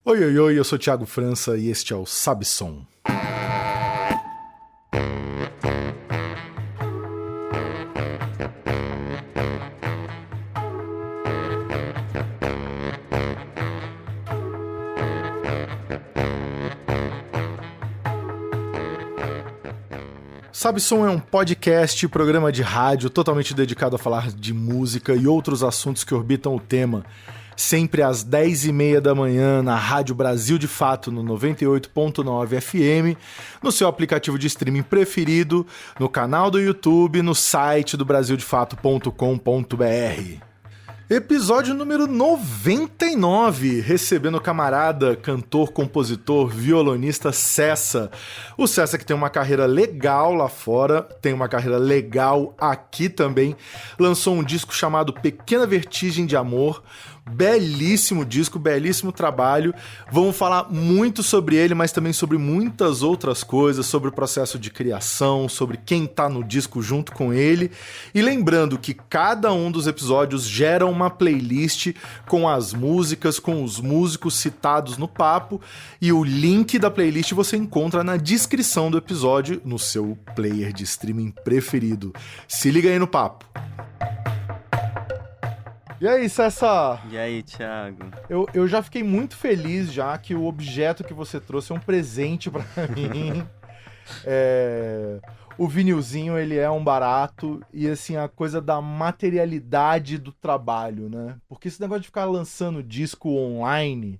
Oi, oi, oi, eu sou o Thiago França e este é o Sabe Som. Sabe Som é um podcast, programa de rádio totalmente dedicado a falar de música e outros assuntos que orbitam o tema. Sempre às 10h30 da manhã na Rádio Brasil de Fato, no 98.9 FM, no seu aplicativo de streaming preferido, no canal do YouTube, no site do brasildefato.com.br. Episódio número 99, recebendo o camarada, cantor, compositor, violonista Cessa. O Cessa que tem uma carreira legal lá fora, tem uma carreira legal aqui também. Lançou um disco chamado Pequena Vertigem de Amor. Belíssimo disco, belíssimo trabalho. Vamos falar muito sobre ele, mas também sobre muitas outras coisas, sobre o processo de criação, sobre quem tá no disco junto com ele. E lembrando que cada um dos episódios gera uma playlist com as músicas, com os músicos citados no papo, e o link da playlist você encontra na descrição do episódio, no seu player de streaming preferido. Se liga aí no papo. E aí, Cessa? E aí, Thiago? Eu já fiquei muito feliz já que o objeto que você trouxe é um presente pra mim. O vinilzinho, ele é um barato e, assim, a coisa da materialidade do trabalho, né? Porque esse negócio de ficar lançando disco online,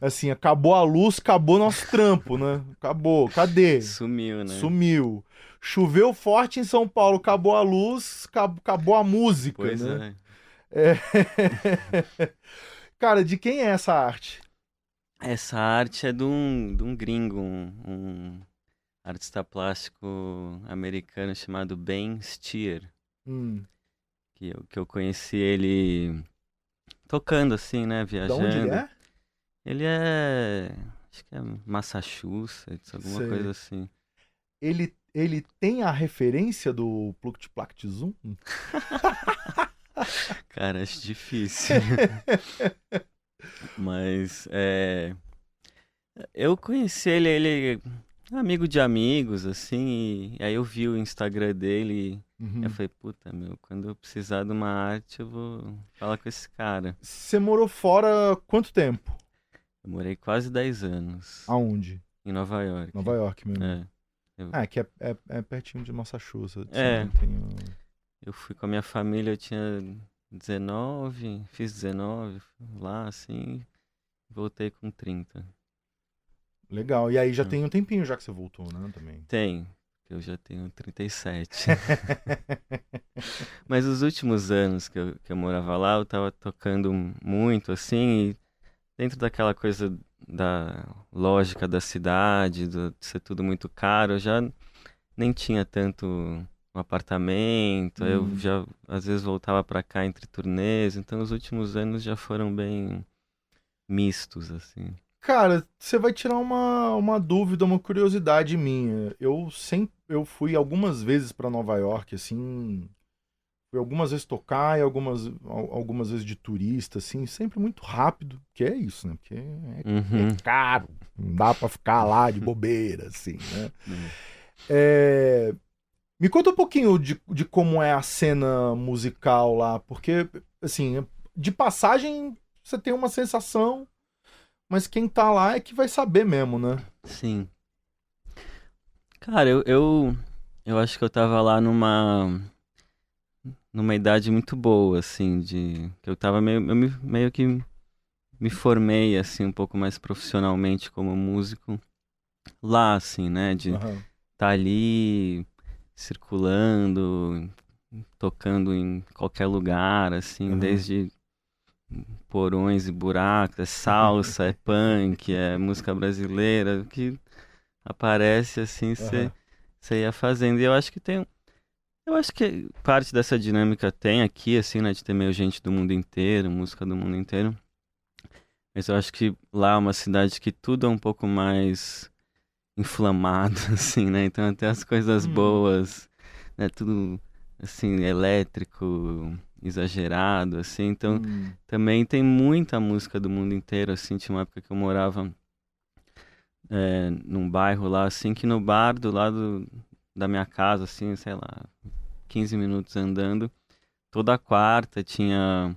assim, acabou a luz, acabou nosso trampo, né? Acabou, cadê? Sumiu, né? Sumiu. Choveu forte em São Paulo, acabou a luz, acabou a música, Pois né? é. Cara, de quem é essa arte? Essa arte é de um gringo, um artista plástico americano chamado Ben Stier, que eu conheci ele tocando assim, né, De viajando. onde ele é? Ele é, acho que é Massachusetts, alguma Sei. coisa assim. Ele tem a referência do Plukt Plakt Zoom? Cara, acho difícil. Mas eu conheci ele é amigo de amigos, assim, e aí eu vi o Instagram dele e eu falei, puta, meu, quando eu precisar de uma arte, eu vou falar com esse cara. Você morou fora quanto tempo? Eu morei quase 10 anos Aonde? em Nova York. Nova York mesmo. É. Que é pertinho de Massachusetts. É. Né? Eu fui com a minha família, eu tinha 19, fiz 19 lá, assim, voltei com 30. Legal. E aí já tem um tempinho já que você voltou, né? Também. Tem, eu já tenho 37. Mas os últimos anos que eu morava lá, eu tava tocando muito, assim, e dentro daquela coisa da lógica da cidade, de ser tudo muito caro, eu já nem tinha tanto um apartamento, eu já às vezes voltava pra cá entre turnês, então os últimos anos já foram bem mistos, assim. Cara, você vai tirar uma dúvida, uma curiosidade minha. Eu fui algumas vezes pra Nova York, assim, fui algumas vezes tocar e algumas vezes de turista, assim, sempre muito rápido, que é isso, né? Porque é caro, não dá pra ficar lá de bobeira, assim, né? Me conta um pouquinho de como é a cena musical lá, porque, assim, de passagem você tem uma sensação, mas quem tá lá é que vai saber mesmo, né? Sim. Cara, eu acho que eu tava lá numa idade muito boa, assim, que eu tava meio que me formei, assim, um pouco mais profissionalmente como músico lá, assim, né, de tá ali circulando, tocando em qualquer lugar, assim, desde porões e buracos, é salsa, é punk, é música brasileira, o que aparece, assim, você ia fazendo. E eu acho que parte dessa dinâmica tem aqui, assim, né, de ter meio gente do mundo inteiro, música do mundo inteiro. Mas eu acho que lá é uma cidade que tudo é um pouco mais inflamado, assim, né? Então até as coisas boas, né? Tudo assim, elétrico, exagerado, assim. Então, Hum, também tem muita música do mundo inteiro, assim. Tinha uma época que eu morava num bairro lá, assim, que no bar do lado da minha casa, assim, sei lá, 15 minutos andando, toda quarta tinha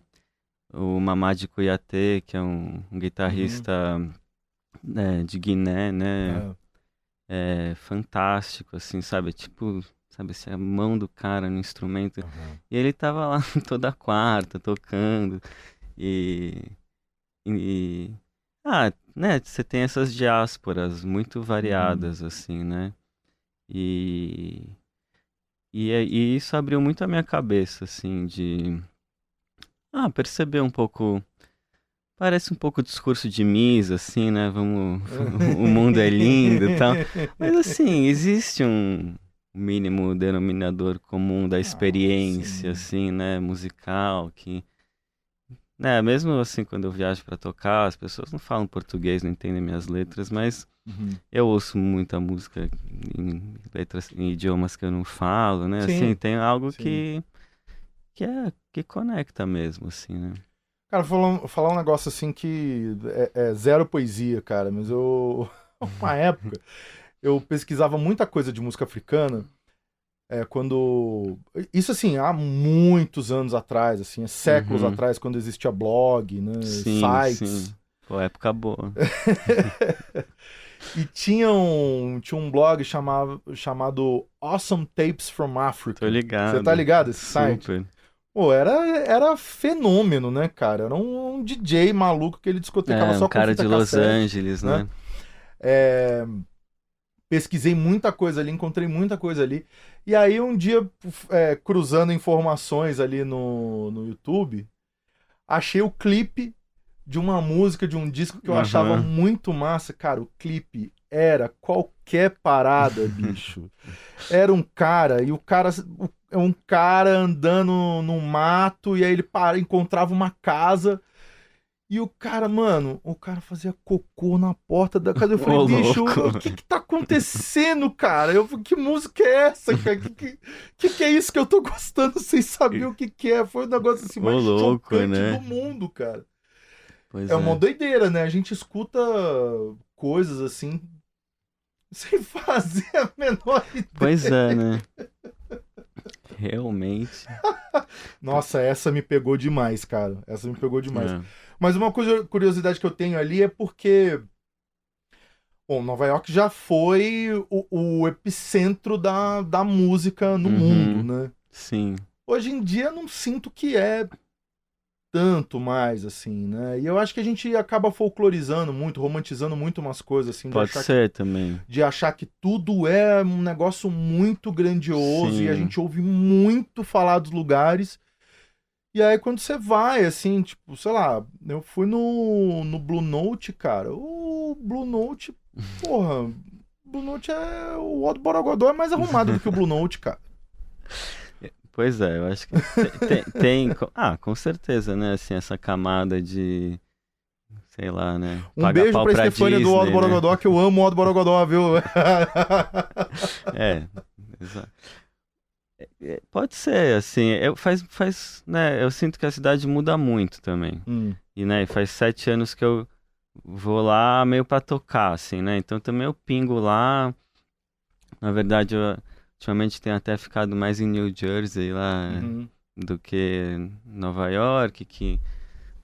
o Mamad Kouyaté, que é um uhum, guitarrista de Guiné, né? aham, É fantástico, assim, sabe? Tipo, sabe, assim, a mão do cara no instrumento. aham. E ele tava lá toda quarta, tocando. E, e né, você tem essas diásporas muito Uhum. variadas, assim, né? E, e isso abriu muito a minha cabeça, assim, de perceber um pouco. Parece um pouco discurso de Mises, assim, né? Vamos, o mundo é lindo e tal. Mas assim, existe um mínimo denominador comum da Ah, experiência, sim. assim, né? Musical, que, né? Mesmo assim, quando eu viajo para tocar, as pessoas não falam português, não entendem minhas letras, mas Uhum. eu ouço muita música em letras, em idiomas que eu não falo, né? Assim, Sim, tem algo sim. que conecta mesmo, assim, né? Cara, falar um negócio assim que é zero poesia, cara, mas eu. Uma época, eu pesquisava muita coisa de música africana, quando. Isso assim, há muitos anos atrás, assim, séculos Uhum. atrás, quando existia blog, né? Sim, Sites. sim. Pô, época boa. E tinha um blog chamado Awesome Tapes from Tô Africa. Você tá ligado. ligado esse site? Super. Pô, era fenômeno, né, cara? Era um DJ maluco que ele discotecava É, um só com cara fita de Los cassete, Angeles, né? né? É, pesquisei muita coisa ali, encontrei muita coisa ali. E aí um dia, cruzando informações ali no YouTube, achei o clipe de uma música, de um disco que eu achava Aham. muito massa. Cara, o clipe era qualquer parada, bicho. Era um cara, e o cara é um cara andando no mato, e aí ele encontrava uma casa, e o cara, mano, o cara fazia cocô na porta da casa. Eu falei, Ô, bicho, louco. o que que tá acontecendo, cara? Eu falei, que música é essa, cara? Que é isso que eu tô gostando sem saber o que que é? Foi o negócio assim Ô, mais louco, chocante do né? mundo, cara. É Pois uma é. doideira, né? A gente escuta coisas assim sem fazer a menor Pois é, ideia. né? Realmente. Nossa, essa me pegou demais, cara. Essa me pegou demais. É. Mas uma curiosidade que eu tenho ali é porque, bom, Nova York já foi o epicentro da música no mundo, Uhum. né? Sim. Hoje em dia não sinto que é tanto mais assim, né? E eu acho que a gente acaba folclorizando muito, romantizando muito umas coisas assim, Pode ser também. de achar que tudo é um negócio muito grandioso e a Sim. gente ouve muito falar dos lugares. E aí quando você vai, assim, tipo, sei lá, eu fui no Blue Note, cara. O Blue Note, porra, Blue Note é. O Odo Borogodó é mais arrumado do que o Blue Note, cara. Pois é, eu acho que com certeza, né? Assim, essa camada de, sei lá, né? Um Pagar beijo pau pra pra Estefânia do Odo Disney, né? Borogodó, que eu amo o Odo Borogodó, viu? É, exato. Pode ser, assim, né, eu sinto que a cidade muda muito também. Hum, E, né, faz 7 anos que eu vou lá meio pra tocar, assim, né? Então também eu pingo lá. Na verdade, eu ultimamente tenho até ficado mais em New Jersey lá uhum, do que Nova York, que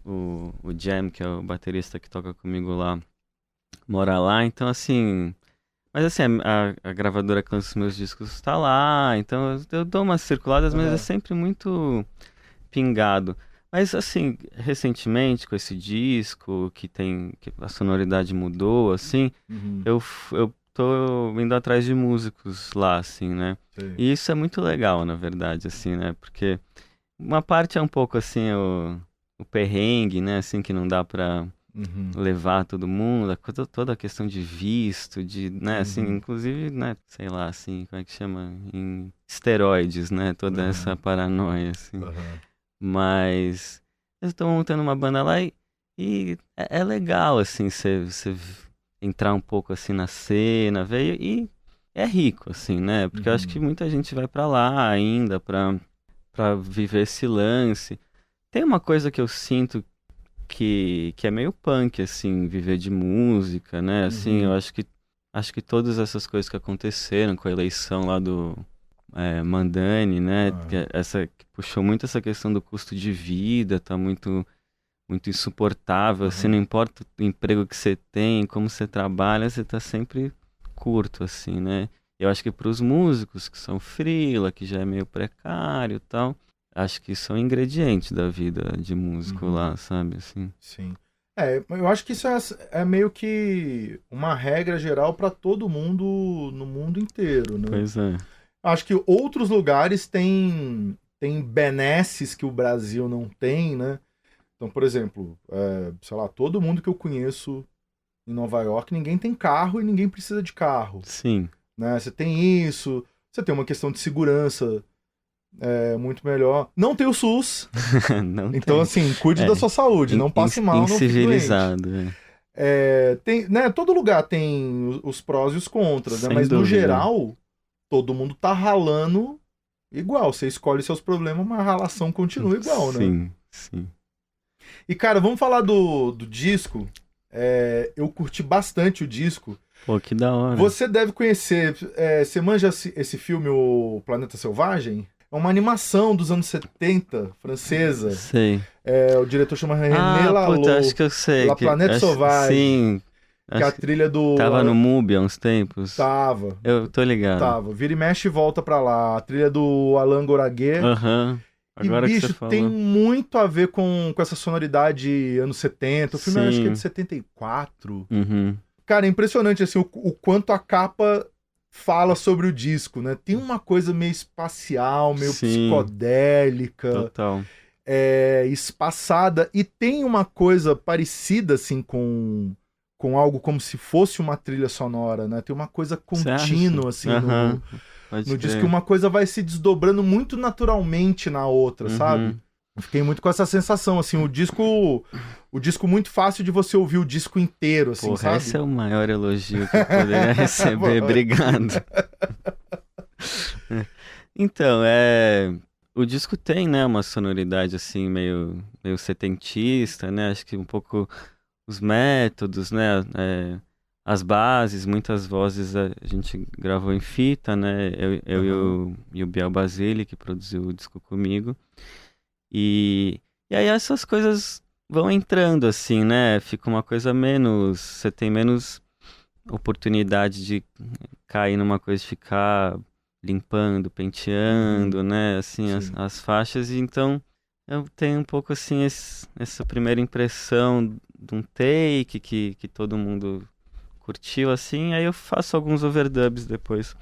o Jam, que é o baterista que toca comigo lá, mora lá. Então, assim, mas assim, a gravadora que lança os meus discos tá lá, então eu dou umas circuladas, mas é aham, sempre muito pingado. Mas assim, recentemente com esse disco, que a sonoridade mudou, assim, uhum, eu tô indo atrás de músicos lá, assim, né? sei. E isso é muito legal, na verdade, assim, né? Porque uma parte é um pouco assim o perrengue, né? Assim, que não dá pra Uhum, levar todo mundo, toda a questão de visto, de, né, assim, uhum, inclusive, né, sei lá, assim, como é que chama? Em esteroides, né, toda essa aham, paranoia, assim. aham, Mas eu estou montando uma banda lá e é legal, assim, você entrar um pouco, assim, na cena, ver, e é rico, assim, né? Porque eu acho que muita gente vai pra lá ainda pra viver esse lance. Tem uma coisa que eu sinto que é meio punk, assim, viver de música, né? Assim, eu Uhum. acho que todas essas coisas que aconteceram com a eleição lá do Mandani, né? Ah, Que puxou muito essa questão do custo de vida, tá muito insuportável, assim, não aham. importa o emprego que você tem, como você trabalha, você tá sempre curto, assim, né? Eu acho que para os músicos que são freela, que já é meio precário e tal, acho que isso é um ingrediente da vida de músico Uhum. lá, sabe, assim. Sim. Eu acho que isso é meio que uma regra geral para todo mundo no mundo inteiro, né? Pois é. Acho que outros lugares têm benesses que o Brasil não tem, né? Então, por exemplo, sei lá, todo mundo que eu conheço em Nova York, ninguém tem carro e ninguém precisa de carro, Sim. né? Você tem isso, você tem uma questão de segurança muito melhor. Não tem o SUS, Não então tem. assim, cuide da É, sua saúde, não passe mal, não fique doente. incivilizado, é. Tem, né, todo lugar tem os prós e os contras, né? Sem Mas no dúvida. geral, todo mundo tá ralando igual. Você escolhe seus problemas, mas a ralação continua igual, né? Sim, sim. E cara, vamos falar do disco. Eu curti bastante o disco. Pô, que da hora. Você deve conhecer. Você manja esse filme, O Planeta Selvagem? É uma animação dos anos 70, francesa. Sei. O diretor chama René Ah, puta, acho Laloux. que eu sei. La Planète Sauvage. Sim, Que é a acho que trilha do. tava no MUBI há uns tempos. Tava. Eu tô ligado. Tava. Vira e mexe e volta pra lá. A trilha do Alain Goraguer. Aham. E, Agora que você bicho, tem falou. muito a ver com essa sonoridade anos 70. O filme eu acho que é de Sim. 74. Uhum. Cara, é impressionante assim, o quanto a capa fala sobre o disco, né? Tem uma coisa meio espacial, meio Sim, psicodélica, total. espaçada, e tem uma coisa parecida assim com algo como se fosse uma trilha sonora, né? Tem uma coisa Você acha? contínua assim Aham. Pode no disco, que crer. uma coisa vai se desdobrando muito naturalmente na outra, sabe? Uhum. Eu fiquei muito com essa sensação, assim, o disco muito fácil de você ouvir o disco inteiro, assim, Porra, esse sabe? é o maior elogio que eu poderia receber. Obrigado. Então, o disco tem, né, uma sonoridade assim meio setentista, né? Acho que um pouco os métodos, né? As bases, muitas vozes a gente gravou em fita, né? Eu Aham. e o Biel Basile, que produziu o disco comigo. E aí essas coisas vão entrando assim, né? Fica uma coisa menos. Você tem menos oportunidade de cair numa coisa de ficar limpando, Uhum. penteando, né? Assim, Sim. as faixas. E então eu tenho um pouco assim essa primeira impressão de um take que todo mundo curtiu assim. Aí eu faço alguns overdubs depois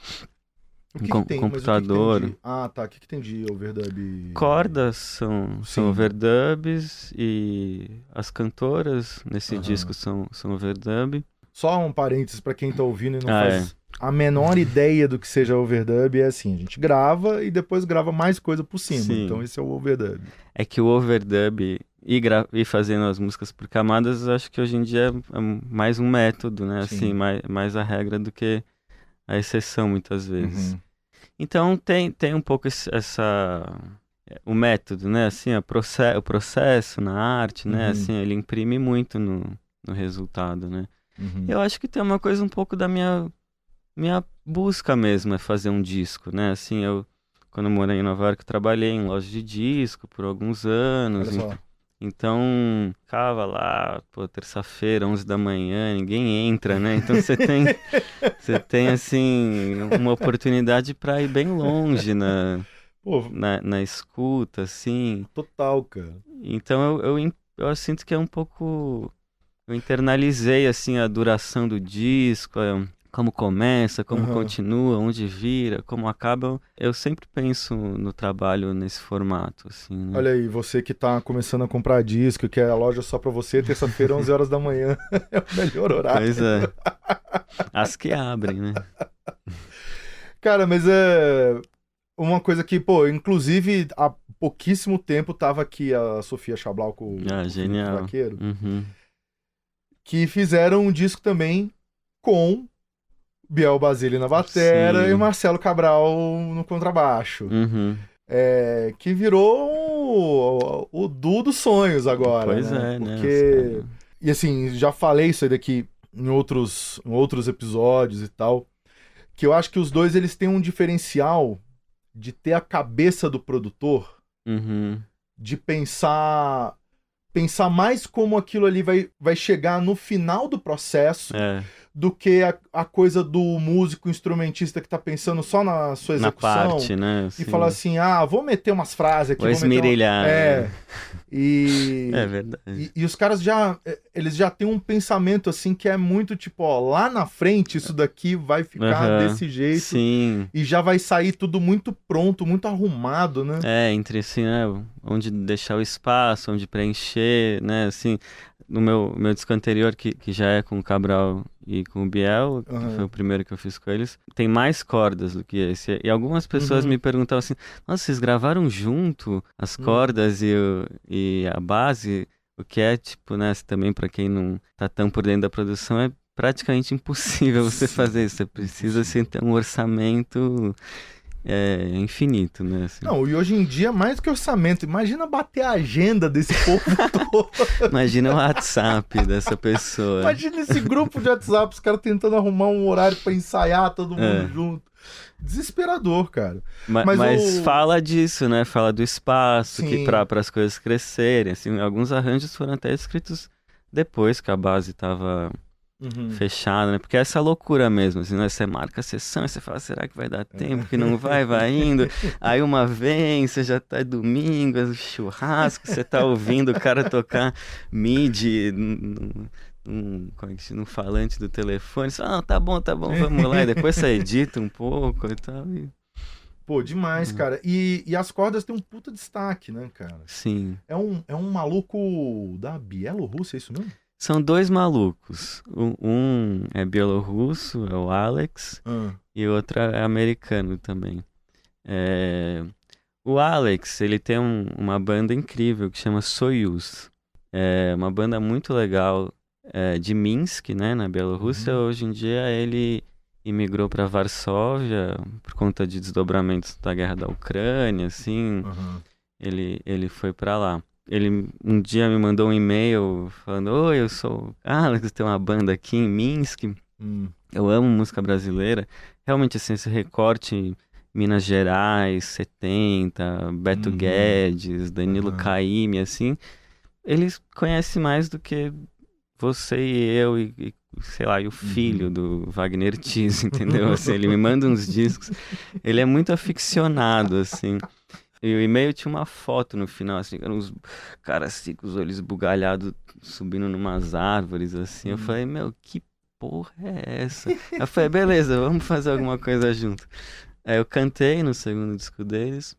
O em que que tem? Mas o que que tem computador. de. Ah, tá. O que que tem de overdub? Cordas são Sim. overdubs e as cantoras nesse disco Aham. são overdub. Só um parênteses pra quem tá ouvindo e não Ah, é. faz a menor ideia do que seja overdub. É assim: a gente grava e depois grava mais coisa por cima. Então Sim. esse é o overdub. É que o overdub e fazendo as músicas por camadas, eu acho que hoje em dia é mais um método, né? Assim, Sim. mais a regra do que a exceção, muitas vezes. Uhum. Então tem um pouco o método, né? Assim, o processo na arte, né? Uhum. Assim, ele imprime muito no resultado, né? Uhum. Eu acho que tem uma coisa um pouco da minha busca mesmo, é fazer um disco, né? Assim, quando eu morei em Nova York, eu trabalhei em loja de disco por alguns anos, Olha só. então ficava lá, pô, terça-feira, 11 da manhã, ninguém entra, né? Então você tem assim, uma oportunidade para ir bem longe Pô, na escuta, assim. total, cara. Então eu sinto que é um pouco. Eu internalizei assim a duração do disco, como começa, como Aham. continua, onde vira, como acaba. Eu sempre penso no trabalho nesse formato, assim, né? Olha aí, você que tá começando a comprar disco, que é a loja só pra você, terça-feira, 11 horas da manhã. É o melhor Pois horário. é. As que abrem, né? Cara, mas é uma coisa que, pô, inclusive há pouquíssimo tempo tava aqui a Sofia Chablau Ah, com o Felipe genial. Vaqueiro, Uhum. que fizeram um disco também com Biel Basile na batera Sim. e o Marcelo Cabral no contrabaixo. Uhum. Que virou o duo dos sonhos agora, Pois né? é, né? Porque... E assim, já falei isso aí daqui em outros episódios e tal, que eu acho que os dois eles têm um diferencial de ter a cabeça do produtor, Uhum. de pensar mais como aquilo ali vai chegar no final do processo do que a coisa do músico instrumentista que tá pensando só na sua Na execução parte, né? e Assim, falar assim, vou meter umas frases aqui, vou esmerilhar. É É verdade. e os caras eles já têm um pensamento assim que é muito tipo, ó, lá na frente isso daqui vai ficar desse jeito. Sim. E já vai sair tudo muito pronto, muito arrumado, né? Entre assim, né? Onde deixar o espaço, onde preencher, né? Assim, no meu disco anterior, que já é com o Cabral e com o Biel, que foi o primeiro que eu fiz com eles, tem mais cordas do que esse. E algumas pessoas me perguntavam assim, nossa, vocês gravaram junto as cordas e a base? O que é, tipo, né? Também pra quem não tá tão por dentro da produção, é praticamente impossível você fazer isso. Você precisa, assim, ter um orçamento... infinito, né? Assim. Não, e hoje em dia, mais que orçamento, imagina bater a agenda desse povo todo. Imagina o WhatsApp dessa pessoa. Imagina esse grupo de WhatsApp, os caras tentando arrumar um horário pra ensaiar todo mundo junto. Desesperador, cara. Mas fala disso, né? Fala do espaço, que para as coisas crescerem. Assim, alguns arranjos foram até escritos depois que a base tava... fechado, né? Porque é essa loucura mesmo, assim, né? Você marca a sessão e você fala, será que vai dar tempo? Que não vai indo. Aí uma vez, você já tá domingo, churrasco, você tá ouvindo o cara tocar MIDI no falante do telefone. Você fala, tá bom, vamos lá. E depois você edita um pouco e tal. Pô, demais, cara. E as cordas têm um puta destaque, né, cara? Sim. É um maluco da Bielorrússia, é isso mesmo? São dois malucos. Um é bielorrusso, é o Alex, e o outro é americano também. O Alex, ele tem uma banda incrível que chama Soyuz. É uma banda muito legal de Minsk, né, na Bielorrússia. Hoje em dia ele imigrou para Varsóvia por conta de desdobramentos da guerra da Ucrânia, assim. Ele foi para lá. Ele um dia me mandou um e-mail falando, oi, eu sou o Alex, tem uma banda aqui em Minsk, eu amo música brasileira. Realmente, assim, esse recorte Minas Gerais, 70, Beto Guedes, Danilo Caymmi, assim, eles conhecem mais do que você e eu e sei lá, e o filho do Wagner Tiso, entendeu? Assim, ele me manda uns discos, ele é muito aficionado, assim. E o e-mail tinha uma foto no final, assim, eram uns caras assim, com os olhos esbugalhados, subindo numas árvores, assim. Eu falei, meu, que porra é essa? Eu falei, beleza, vamos fazer alguma coisa junto. Aí eu cantei no segundo disco deles,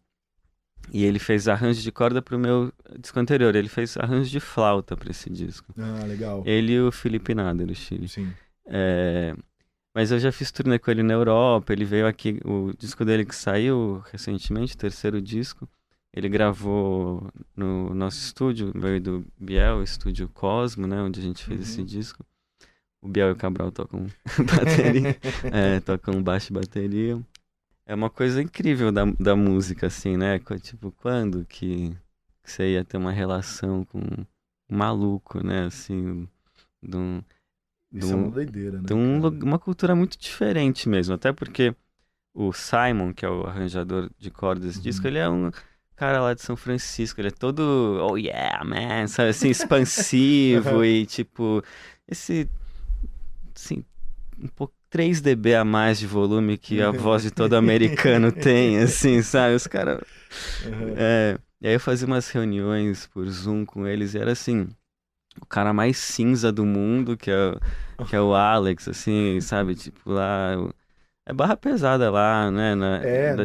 e ele fez arranjo de corda pro meu disco anterior. Ele fez arranjo de flauta pra esse disco. Ah, legal. Ele e o Felipe Nader, do Chile. Sim. Mas eu já fiz turnê com ele na Europa, ele veio aqui, o disco dele que saiu recentemente, o terceiro disco, ele gravou no nosso estúdio, veio do Biel, o estúdio Cosmo, né, onde a gente fez esse disco. O Biel e o Cabral tocam bateria, tocam baixo e bateria. É uma coisa incrível da música, assim, né, tipo, quando que você ia ter uma relação com um maluco, né, assim, Isso é uma doideira, né? Uma cultura muito diferente mesmo, até porque o Simon, que é o arranjador de cordas desse disco, ele é um cara lá de São Francisco, ele é todo, oh yeah, man, sabe, assim, expansivo e tipo, esse, assim, um pouco 3 dB a mais de volume que a voz de todo americano tem, assim, sabe, os caras... E aí eu fazia umas reuniões por Zoom com eles e era assim... O cara mais cinza do mundo, que é o Alex, assim, sabe? Tipo, lá... É barra pesada lá, né?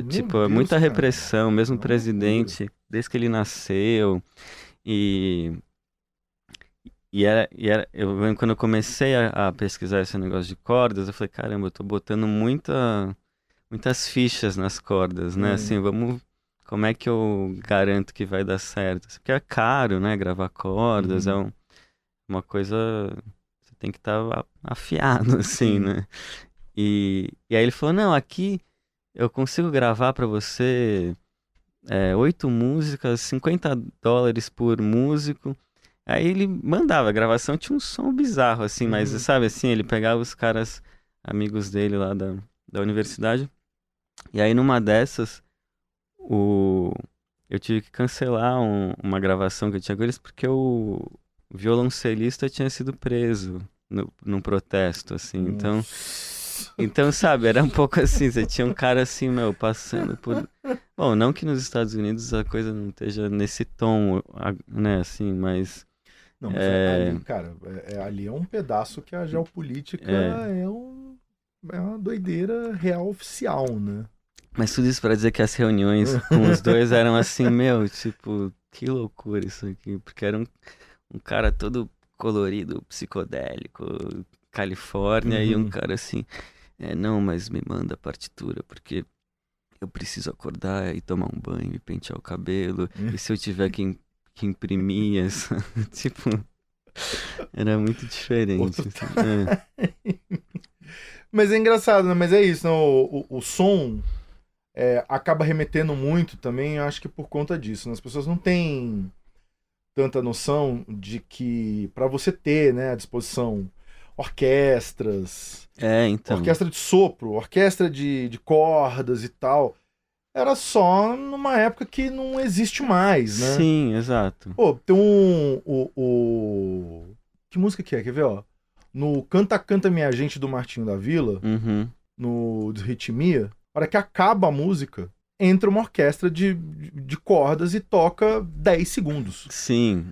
Tipo, é muita repressão, mesmo o presidente, desde que ele nasceu. Quando eu comecei a pesquisar esse negócio de cordas, eu falei, caramba, eu tô botando muitas fichas nas cordas, né? Assim, como é que eu garanto que vai dar certo? Porque é caro, né? Gravar cordas, uma coisa... Você tem que estar afiado, assim, né? E aí ele falou, não, aqui eu consigo gravar pra você 8 músicas, $50 por músico. Aí ele mandava, a gravação tinha um som bizarro, assim, mas sabe assim, ele pegava os caras, amigos dele lá da universidade, e aí numa dessas, eu tive que cancelar uma gravação que eu tinha com eles, porque o violoncelista tinha sido preso num protesto, assim, então, sabe, era um pouco assim, você tinha um cara assim, meu, passando por... Bom, não que nos Estados Unidos a coisa não esteja nesse tom, né, assim, mas... Não, mas ali, cara, ali é um pedaço que a geopolítica é uma doideira real oficial, né? Mas tudo isso pra dizer que as reuniões com os dois eram assim, meu, tipo, que loucura isso aqui, porque era um cara todo colorido, psicodélico, Califórnia, e um cara assim, não, mas me manda a partitura, porque eu preciso acordar e tomar um banho e pentear o cabelo, e se eu tiver que imprimir essa, tipo, era muito diferente. Assim. Mas é engraçado, né? Mas é isso, não? O som acaba remetendo muito também, eu acho que por conta disso, né? As pessoas não têm tanta noção de que para você ter, né, à disposição orquestras, então. orquestra de sopro, orquestra de cordas e tal, era só numa época que não existe mais, né? Sim, exato. Pô, tem que música que é? Quer ver, ó? No Canta Canta Minha Gente do Martinho da Vila, no Ritmia, a hora que acaba a música, entra uma orquestra de cordas e toca 10 segundos. Sim.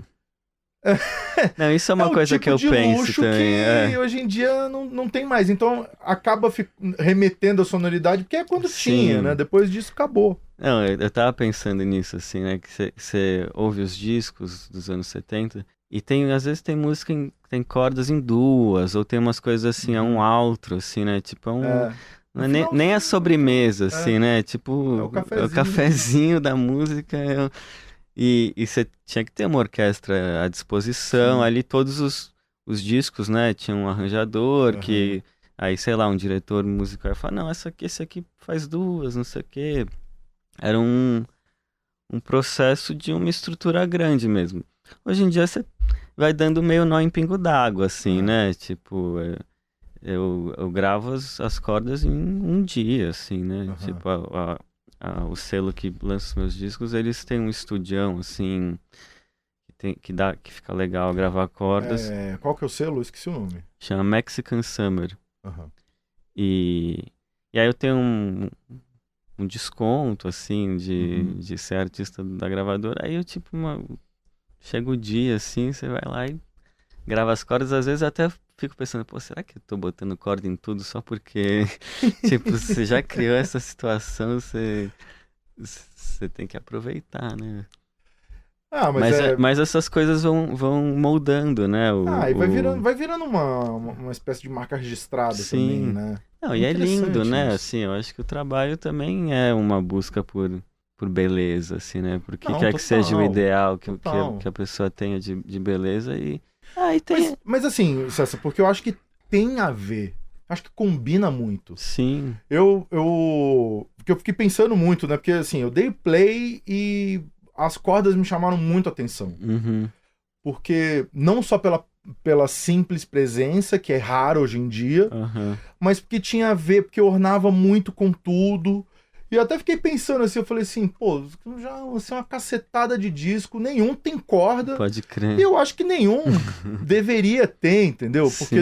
Não, isso é uma coisa que eu penso luxo também. Que hoje em dia não tem mais. Então acaba remetendo a sonoridade, porque é quando tinha, né? Depois disso acabou. Não, eu tava pensando nisso, assim, né? Que você ouve os discos dos anos 70 e às vezes tem música que tem cordas em duas, ou tem umas coisas assim, é um outro, assim, né? Tipo, não é nem a sobremesa, assim, né? Tipo, é o cafezinho da música. E você tinha que ter uma orquestra à disposição, ali todos os discos, né? Tinha um arranjador que, aí, sei lá, um diretor musical ia falar, não, esse aqui faz duas, não sei o quê. Era um processo de uma estrutura grande mesmo. Hoje em dia você vai dando meio nó em pingo d'água, assim, né? Tipo, eu gravo as cordas em um dia, assim, né? Tipo, o selo que lança os meus discos, eles têm um estudião, assim, que fica legal gravar cordas. Qual que é o selo? Eu esqueci o nome. Chama Mexican Summer. E aí eu tenho um desconto, assim, de ser artista da gravadora. Aí eu, tipo, chega o dia, assim, você vai lá e grava as cordas. Às vezes até fico pensando, pô, será que eu tô botando corda em tudo só porque, tipo, você já criou essa situação, você tem que aproveitar, né? Mas essas coisas vão moldando, né? Vai virando uma espécie de marca registrada também, né? Não, e é lindo, né? Assim, eu acho que o trabalho também é uma busca por beleza, assim, né? Por que quer que seja o ideal que a pessoa tenha de beleza e... Mas assim, César, porque eu acho que tem a ver. Acho que combina muito. Sim. Porque eu fiquei pensando muito, né? Porque assim, eu dei play e as cordas me chamaram muito a atenção. Porque não só pela simples presença, que é raro hoje em dia, mas porque tinha a ver, porque ornava muito com tudo. E eu até fiquei pensando assim, eu falei assim, pô, já lancei uma cacetada de disco, nenhum tem corda. Pode crer. E eu acho que nenhum deveria ter, entendeu? Porque,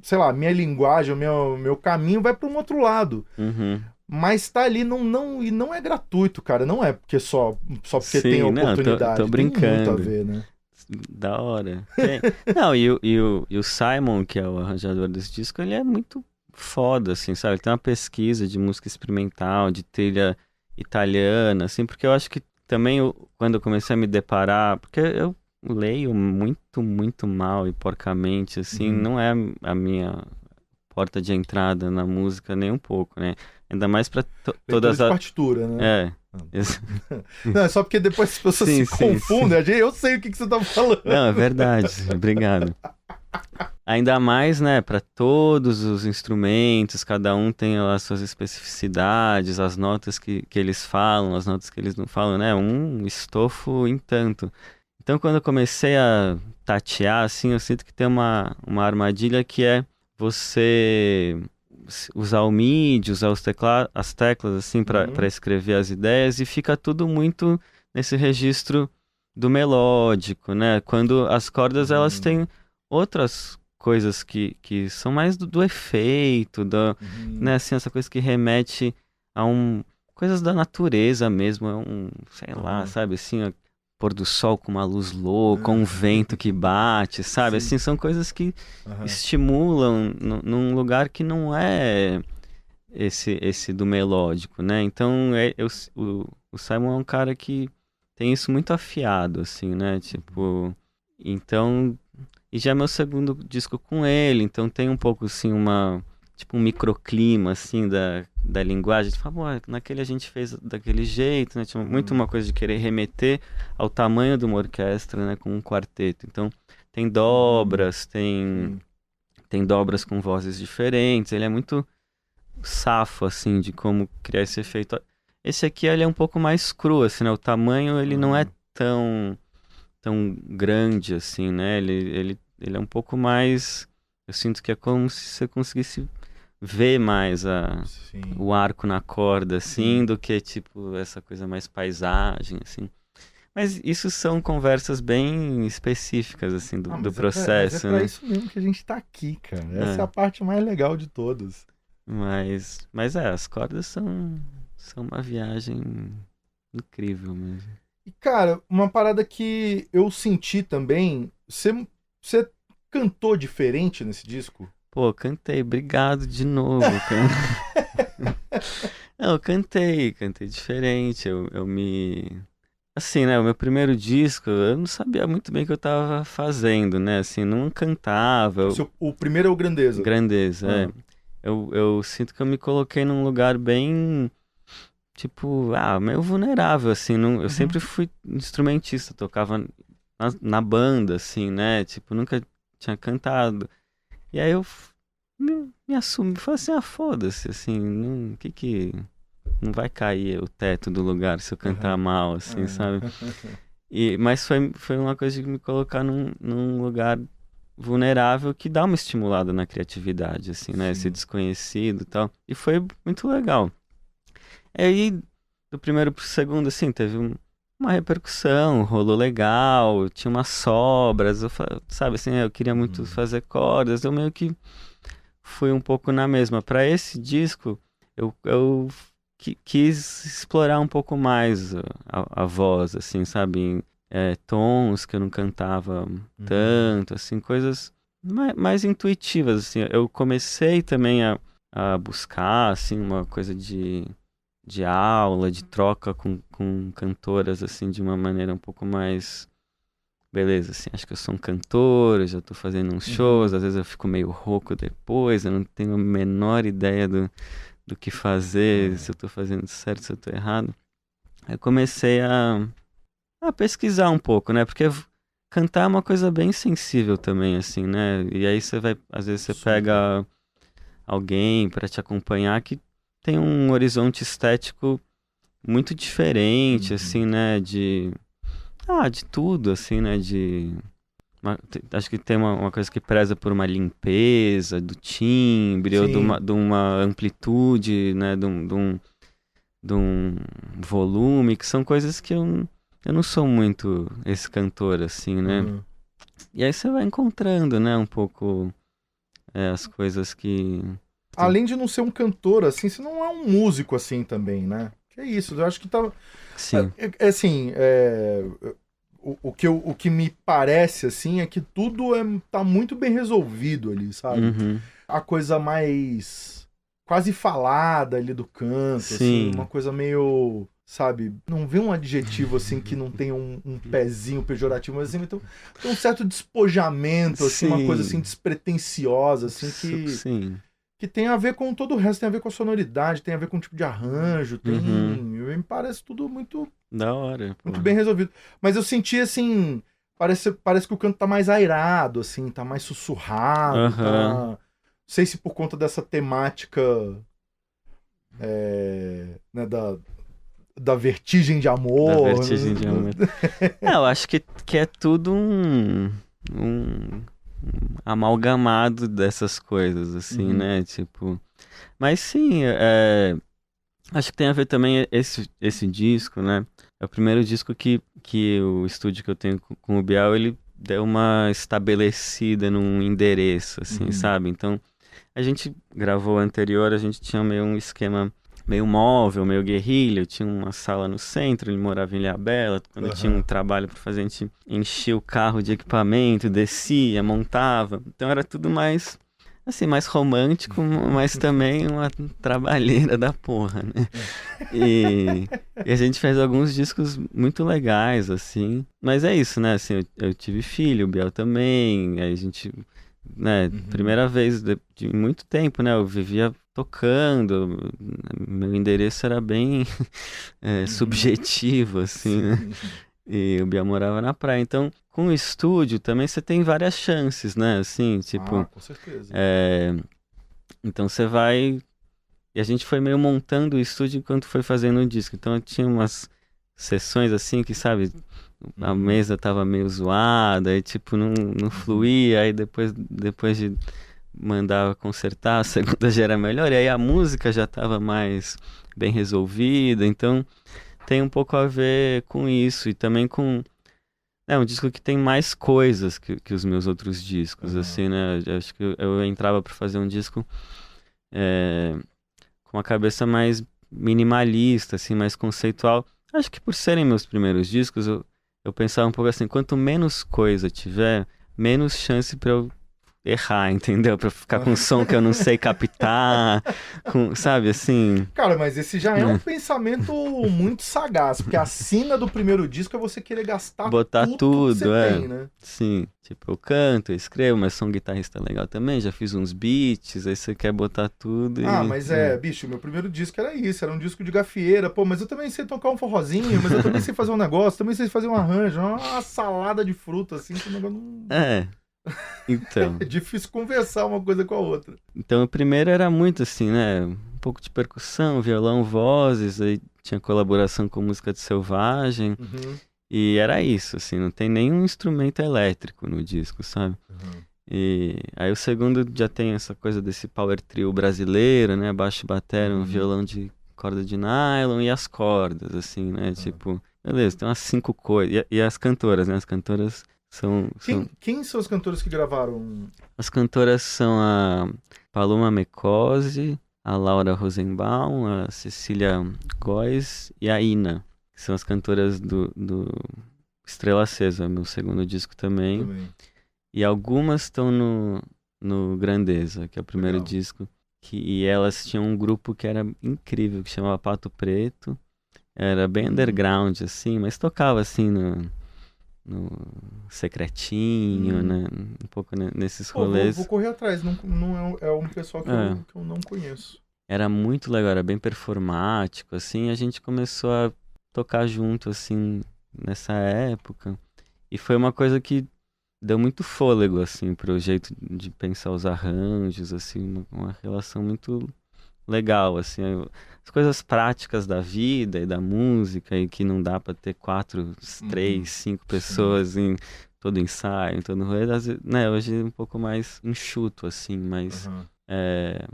sei lá, minha linguagem, o meu caminho vai para um outro lado. Mas tá ali, e não é gratuito, cara. Não é porque só porque tem oportunidade. Tô brincando. Tem muito a ver, né? Da hora. Não, e o Simon, que é o arranjador desse disco, ele é muito foda, assim, sabe? Ele tem uma pesquisa de música experimental, de trilha italiana, assim, porque eu acho que também quando eu comecei a me deparar, porque eu leio muito, muito mal e porcamente, assim, não é a minha porta de entrada na música nem um pouco, né? Ainda mais pra todas as... partitura, né? Não, é só porque depois as pessoas se confundem. Eu sei o que você tá falando. Não, é verdade. Obrigado. Ainda mais, né, para todos os instrumentos, cada um tem as suas especificidades, as notas que eles falam, as notas que eles não falam, né? Um estofo em tanto. Então, quando eu comecei a tatear, assim, eu sinto que tem uma armadilha que é você usar o MIDI, usar as teclas, assim, para escrever as ideias, e fica tudo muito nesse registro do melódico, né? Quando as cordas, elas têm outras coisas que são mais do efeito, né, assim, essa coisa que remete a coisas da natureza mesmo, sei lá, sabe, assim, pôr do sol com uma luz louca, um vento que bate, sabe? Sim. Assim, são coisas que estimulam num lugar que não é esse do melódico, né? Então, o Simon é um cara que tem isso muito afiado, assim, né? Tipo, então... E já é meu segundo disco com ele, então tem um pouco, assim, tipo um microclima, assim, da linguagem. Tipo, naquele a gente fez daquele jeito, né? Tinha muito uma coisa de querer remeter ao tamanho de uma orquestra, né? Com um quarteto. Então, tem dobras, tem dobras com vozes diferentes. Ele é muito safo, assim, de como criar esse efeito. Esse aqui, ele é um pouco mais cru, assim, né? O tamanho, ele não é tão grande, assim, né? Ele é um pouco mais... Eu sinto que é como se você conseguisse ver mais o arco na corda, assim, do que, tipo, essa coisa mais paisagem, assim. Mas isso são conversas bem específicas, assim, do processo, mas é pra né? isso mesmo que a gente tá aqui, cara. Essa é a parte mais legal de todas. Mas as cordas são uma viagem incrível mesmo. E, cara, uma parada que eu senti também, você cantou diferente nesse disco? Pô, cantei, obrigado de novo, cara. Não, eu cantei diferente, eu me... Assim, né, o meu primeiro disco, eu não sabia muito bem o que eu tava fazendo, né, assim, não cantava. O primeiro é o Grandeza. Grandeza, é. Eu sinto que eu me coloquei num lugar bem, tipo, meio vulnerável, assim, eu sempre fui instrumentista, tocava na banda, assim, né, tipo, nunca tinha cantado. E aí eu me assumi, falei assim, foda-se, assim, não vai cair o teto do lugar se eu cantar mal, assim, sabe? Mas foi uma coisa de me colocar num lugar vulnerável que dá uma estimulada na criatividade, assim, né? Esse desconhecido e tal. E foi muito legal. Aí, do primeiro pro segundo, assim, teve uma repercussão, rolou legal, tinha umas sobras, sabe, assim, eu queria muito fazer cordas, eu meio que fui um pouco na mesma. Para esse disco, eu quis explorar um pouco mais a voz, assim, sabe? Tons que eu não cantava tanto, assim, coisas mais intuitivas, assim. Eu comecei também a buscar, assim, uma coisa de aula, de troca com cantoras, assim, de uma maneira um pouco mais... Beleza, assim, acho que eu sou um cantor, eu já tô fazendo uns shows, às vezes eu fico meio rouco depois, eu não tenho a menor ideia do que fazer, se eu tô fazendo certo, se eu tô errado. Aí eu comecei a pesquisar um pouco, né? Porque cantar é uma coisa bem sensível também, assim, né? E aí às vezes você pega alguém para te acompanhar que tem um horizonte estético muito diferente, assim, né? De tudo, assim, né? Acho que tem uma coisa que preza por uma limpeza do timbre, ou de uma amplitude, né? De um volume, que são coisas que eu não sou muito esse cantor, assim, né? E aí você vai encontrando, né? Um pouco as coisas que... Além de não ser um cantor, assim, você não é um músico, assim, também, né? Que é isso, eu acho que tá... Sim. Assim, o que me parece, assim, é que tudo tá muito bem resolvido ali, sabe? A coisa mais quase falada ali do canto, assim, uma coisa meio, sabe? Não vê um adjetivo, assim, que não tenha um pezinho pejorativo, mas, assim, então, tem um certo despojamento, assim, uma coisa, assim, despretensiosa, assim, que tem a ver com todo o resto, tem a ver com a sonoridade, tem a ver com o tipo de arranjo, me parece tudo muito da hora, muito bem resolvido. Mas eu senti, assim, parece que o canto tá mais airado, assim, tá mais sussurrado, Aham. Não sei se por conta dessa temática, né, da vertigem de Da amor. vertigem de amor. Eu acho que é tudo um amalgamado dessas coisas, assim, Uhum, né? Tipo. Mas sim, acho que tem a ver também esse disco, né? É o primeiro disco que o estúdio que eu tenho com o Bial, ele deu uma estabelecida num endereço, assim, uhum, sabe? Então, a gente gravou o anterior, a gente tinha meio um esquema meio móvel, meio guerrilha. Eu tinha uma sala no centro, ele morava em Ilhabela. Quando eu tinha um aham. trabalho para fazer, a gente enchia o carro de equipamento, descia, montava. Então era tudo mais, assim, mais romântico, mas também uma trabalheira da porra, né? E a gente fez alguns discos muito legais, assim. Mas é isso, né? Assim, eu tive filho, o Biel também. Aí a gente, né? Uhum. Primeira vez de muito tempo, né? Eu vivia tocando. Meu endereço era bem Uhum. subjetivo, assim, né? Sim. E o Biel morava na praia. Então, com o estúdio também você tem várias chances, né? Assim, Ah, tipo, com certeza. é, então você vai. E a gente foi meio montando o estúdio enquanto foi fazendo o disco. Então tinha umas sessões assim que, sabe, a Uhum, mesa tava meio zoada, aí tipo, não uhum, fluía, aí depois de mandar consertar, a segunda já era melhor, e aí a música já tava mais bem resolvida. Então tem um pouco a ver com isso, e também com. É um disco que tem mais coisas que os meus outros discos, aham. assim, né? Eu acho que eu entrava pra fazer um disco. eh, com uma cabeça mais minimalista, assim, mais conceitual. Acho que por serem meus primeiros discos, eu pensava um pouco assim, quanto menos coisa tiver, menos chance pra eu errar, entendeu? Pra ficar com som que eu não sei captar, sabe, assim, Cara, mas esse já é um né? pensamento muito sagaz, porque a sina do primeiro disco é você querer gastar Botar tudo que você tudo, tem, né? sim. Tipo, eu canto, eu escrevo, mas sou um guitarrista legal também, já fiz uns beats, aí você quer botar tudo Ah, e... mas bicho, meu primeiro disco era isso, era um disco de gafieira, pô, mas eu também sei tocar um forrozinho, mas eu também sei fazer um negócio, também sei fazer um arranjo, uma salada de fruta, assim, que o negócio não... É, então... É difícil conversar uma coisa com a outra. Então, o primeiro era muito assim, né? Um pouco de percussão, violão, vozes, aí tinha colaboração com música de Selvagem, Uhum, e era isso, assim, não tem nenhum instrumento elétrico no disco, sabe? uhum, E aí o segundo já tem essa coisa desse power trio brasileiro, né? Baixo e batera, um uhum, violão de corda de nylon e as cordas, assim, né? uhum. Tipo, beleza, tem umas cinco coisas. E as cantoras, né? As cantoras são Quem são os cantores que gravaram? as cantoras são a Paloma Mecose, a Laura Rosenbaum, a Cecília Góes e a Ina, que são as cantoras do Estrela Acesa, meu segundo disco também. Também. E algumas estão no Grandeza, que é o primeiro Legal. disco. E elas tinham um grupo que era incrível, que chamava Pato Preto. Era bem Hum, underground, assim, mas tocava assim no secretinho, hum. né? Um pouco nesses Pô, vou rolês. correr atrás. Não, não é um pessoal É, que eu não conheço. era muito legal, era bem performático, assim, a gente começou a tocar junto, assim, nessa época. E foi uma coisa que deu muito fôlego, assim, pro jeito de pensar os arranjos, assim, uma relação muito legal, assim. As coisas práticas da vida e da música, e que não dá pra ter quatro, Uhum. três, cinco Sim. pessoas em todo ensaio, em todo rolê. Né, hoje é um pouco mais enxuto, assim, Aham.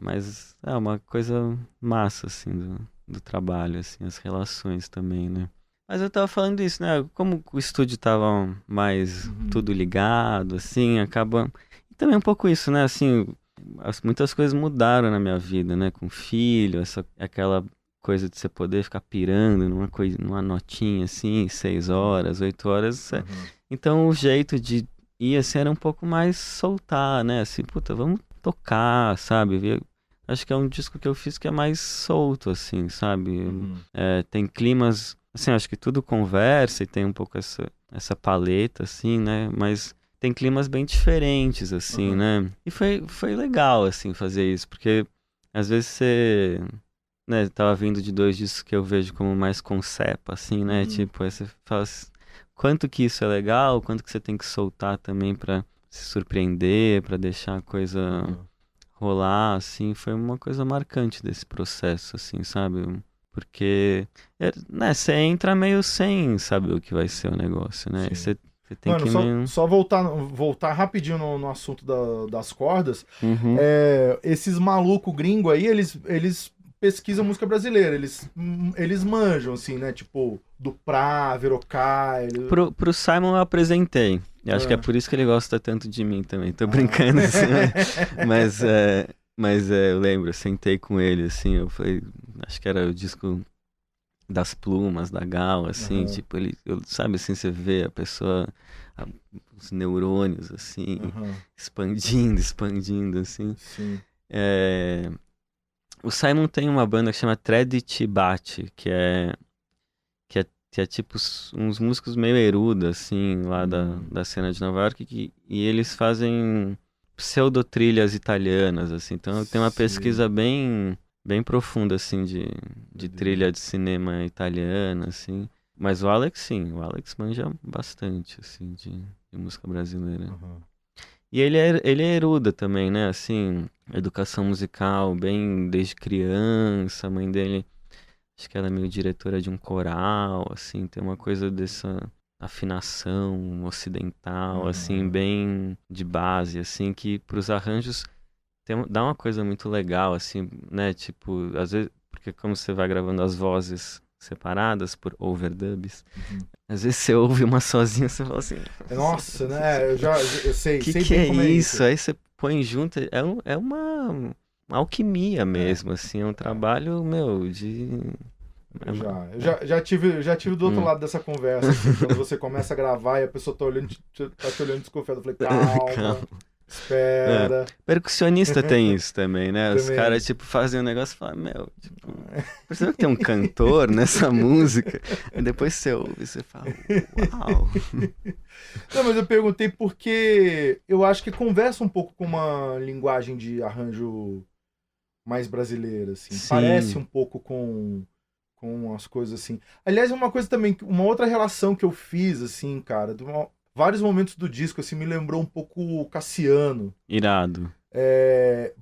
mas é uma coisa massa, assim, do trabalho, assim, as relações também, né? Mas eu tava falando isso, né? Como o estúdio tava mais Uhum. tudo ligado, assim, acaba. E também um pouco isso, né? Assim, muitas coisas mudaram na minha vida, né? Com filho, aquela coisa de você poder ficar pirando numa notinha, assim, 6 horas, 8 horas. Aham. Então o jeito de ir, assim, era um pouco mais soltar, né? Assim, puta, vamos tocar, sabe? Acho que é um disco que eu fiz que é mais solto, assim, sabe? Uhum. Tem climas, assim, acho que tudo conversa e tem um pouco essa paleta, assim, né? Mas tem climas bem diferentes, assim, Aham. né? E foi legal, assim, fazer isso, porque às vezes você, né, tava vindo de dois discos que eu vejo como mais concept, assim, né? Uhum. Tipo, aí você fala, quanto que isso é legal, quanto que você tem que soltar também pra se surpreender, pra deixar a coisa rolar, assim, foi uma coisa marcante desse processo, assim, sabe? Porque, né, você entra meio sem saber o que vai ser o negócio, né? Sim. Você tem Mano, que meio... só voltar rapidinho no assunto das cordas. Uhum. Esses malucos gringos aí, eles pesquisam música brasileira. Eles manjam, assim, né? Tipo, Duprá, Verocai. Pro Simon eu apresentei. Eu acho que é por isso que ele gosta tanto de mim também. Tô brincando, assim, né? Mas eu lembro, eu sentei com ele, assim, eu falei, acho que era o disco das plumas, da Gal, assim, tipo, sabe assim, você vê a pessoa, os neurônios, assim, expandindo, assim. Sim. O Simon tem uma banda que chama Tredit Bate, que é tipo uns músicos meio eruda, assim, lá da cena de Nova York, e eles fazem pseudotrilhas italianas, assim, então tem uma pesquisa bem profunda, assim, de trilha de cinema italiana, assim. Mas o Alex, sim, o Alex manja bastante, assim, de música brasileira. E ele é eruda também, né, assim, educação musical, bem desde criança, a mãe dele, acho que ela é meio diretora de um coral, assim, tem uma coisa dessa afinação ocidental, assim, bem de base, assim, que pros arranjos dá uma coisa muito legal, assim, né? Tipo, às vezes, porque como você vai gravando as vozes separadas por overdubs, às vezes você ouve uma sozinha e você fala assim... Nossa, né? Eu sei Que bem é como isso? Aí você põe junto, é uma alquimia mesmo, assim, é um trabalho, meu, de... Eu já tive do outro lado dessa conversa, assim, quando você começa a gravar e a pessoa tá te olhando desconfiado, eu falei, calma. Espera. Percussionista tem isso também, né? Os Também. caras, tipo, fazem um negócio e falam, meu, tipo, percebeu que tem um cantor nessa música? E depois você ouve e você fala, uau. Não, mas eu perguntei porque eu acho que conversa um pouco com uma linguagem de arranjo mais brasileira, assim. Sim. Parece um pouco com as coisas assim. Aliás, uma coisa também, uma outra relação que eu fiz, assim, cara, vários momentos do disco, assim, me lembrou um pouco o Cassiano. Irado.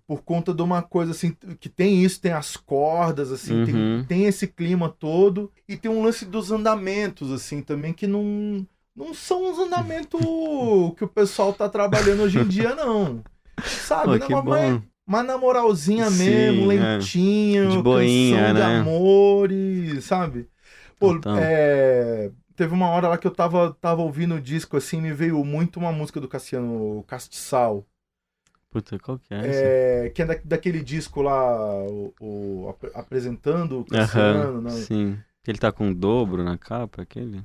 Por conta de uma coisa, assim, que tem isso, tem as cordas, assim, tem esse clima todo, e tem um lance dos andamentos, assim, também, que não são os andamentos que o pessoal tá trabalhando hoje em dia, não. Sabe? Pô, que bom. Mas na moralzinha mesmo, lentinho, de boinha, canção de né? amores, sabe? Pô, Total. teve uma hora lá que eu tava ouvindo o disco, assim, me veio muito uma música do Cassiano, Castiçal. Puta, qual que é essa? Que é daquele disco lá, apresentando o Cassiano. Né? Sim. Ele tá com o dobro na capa, aquele?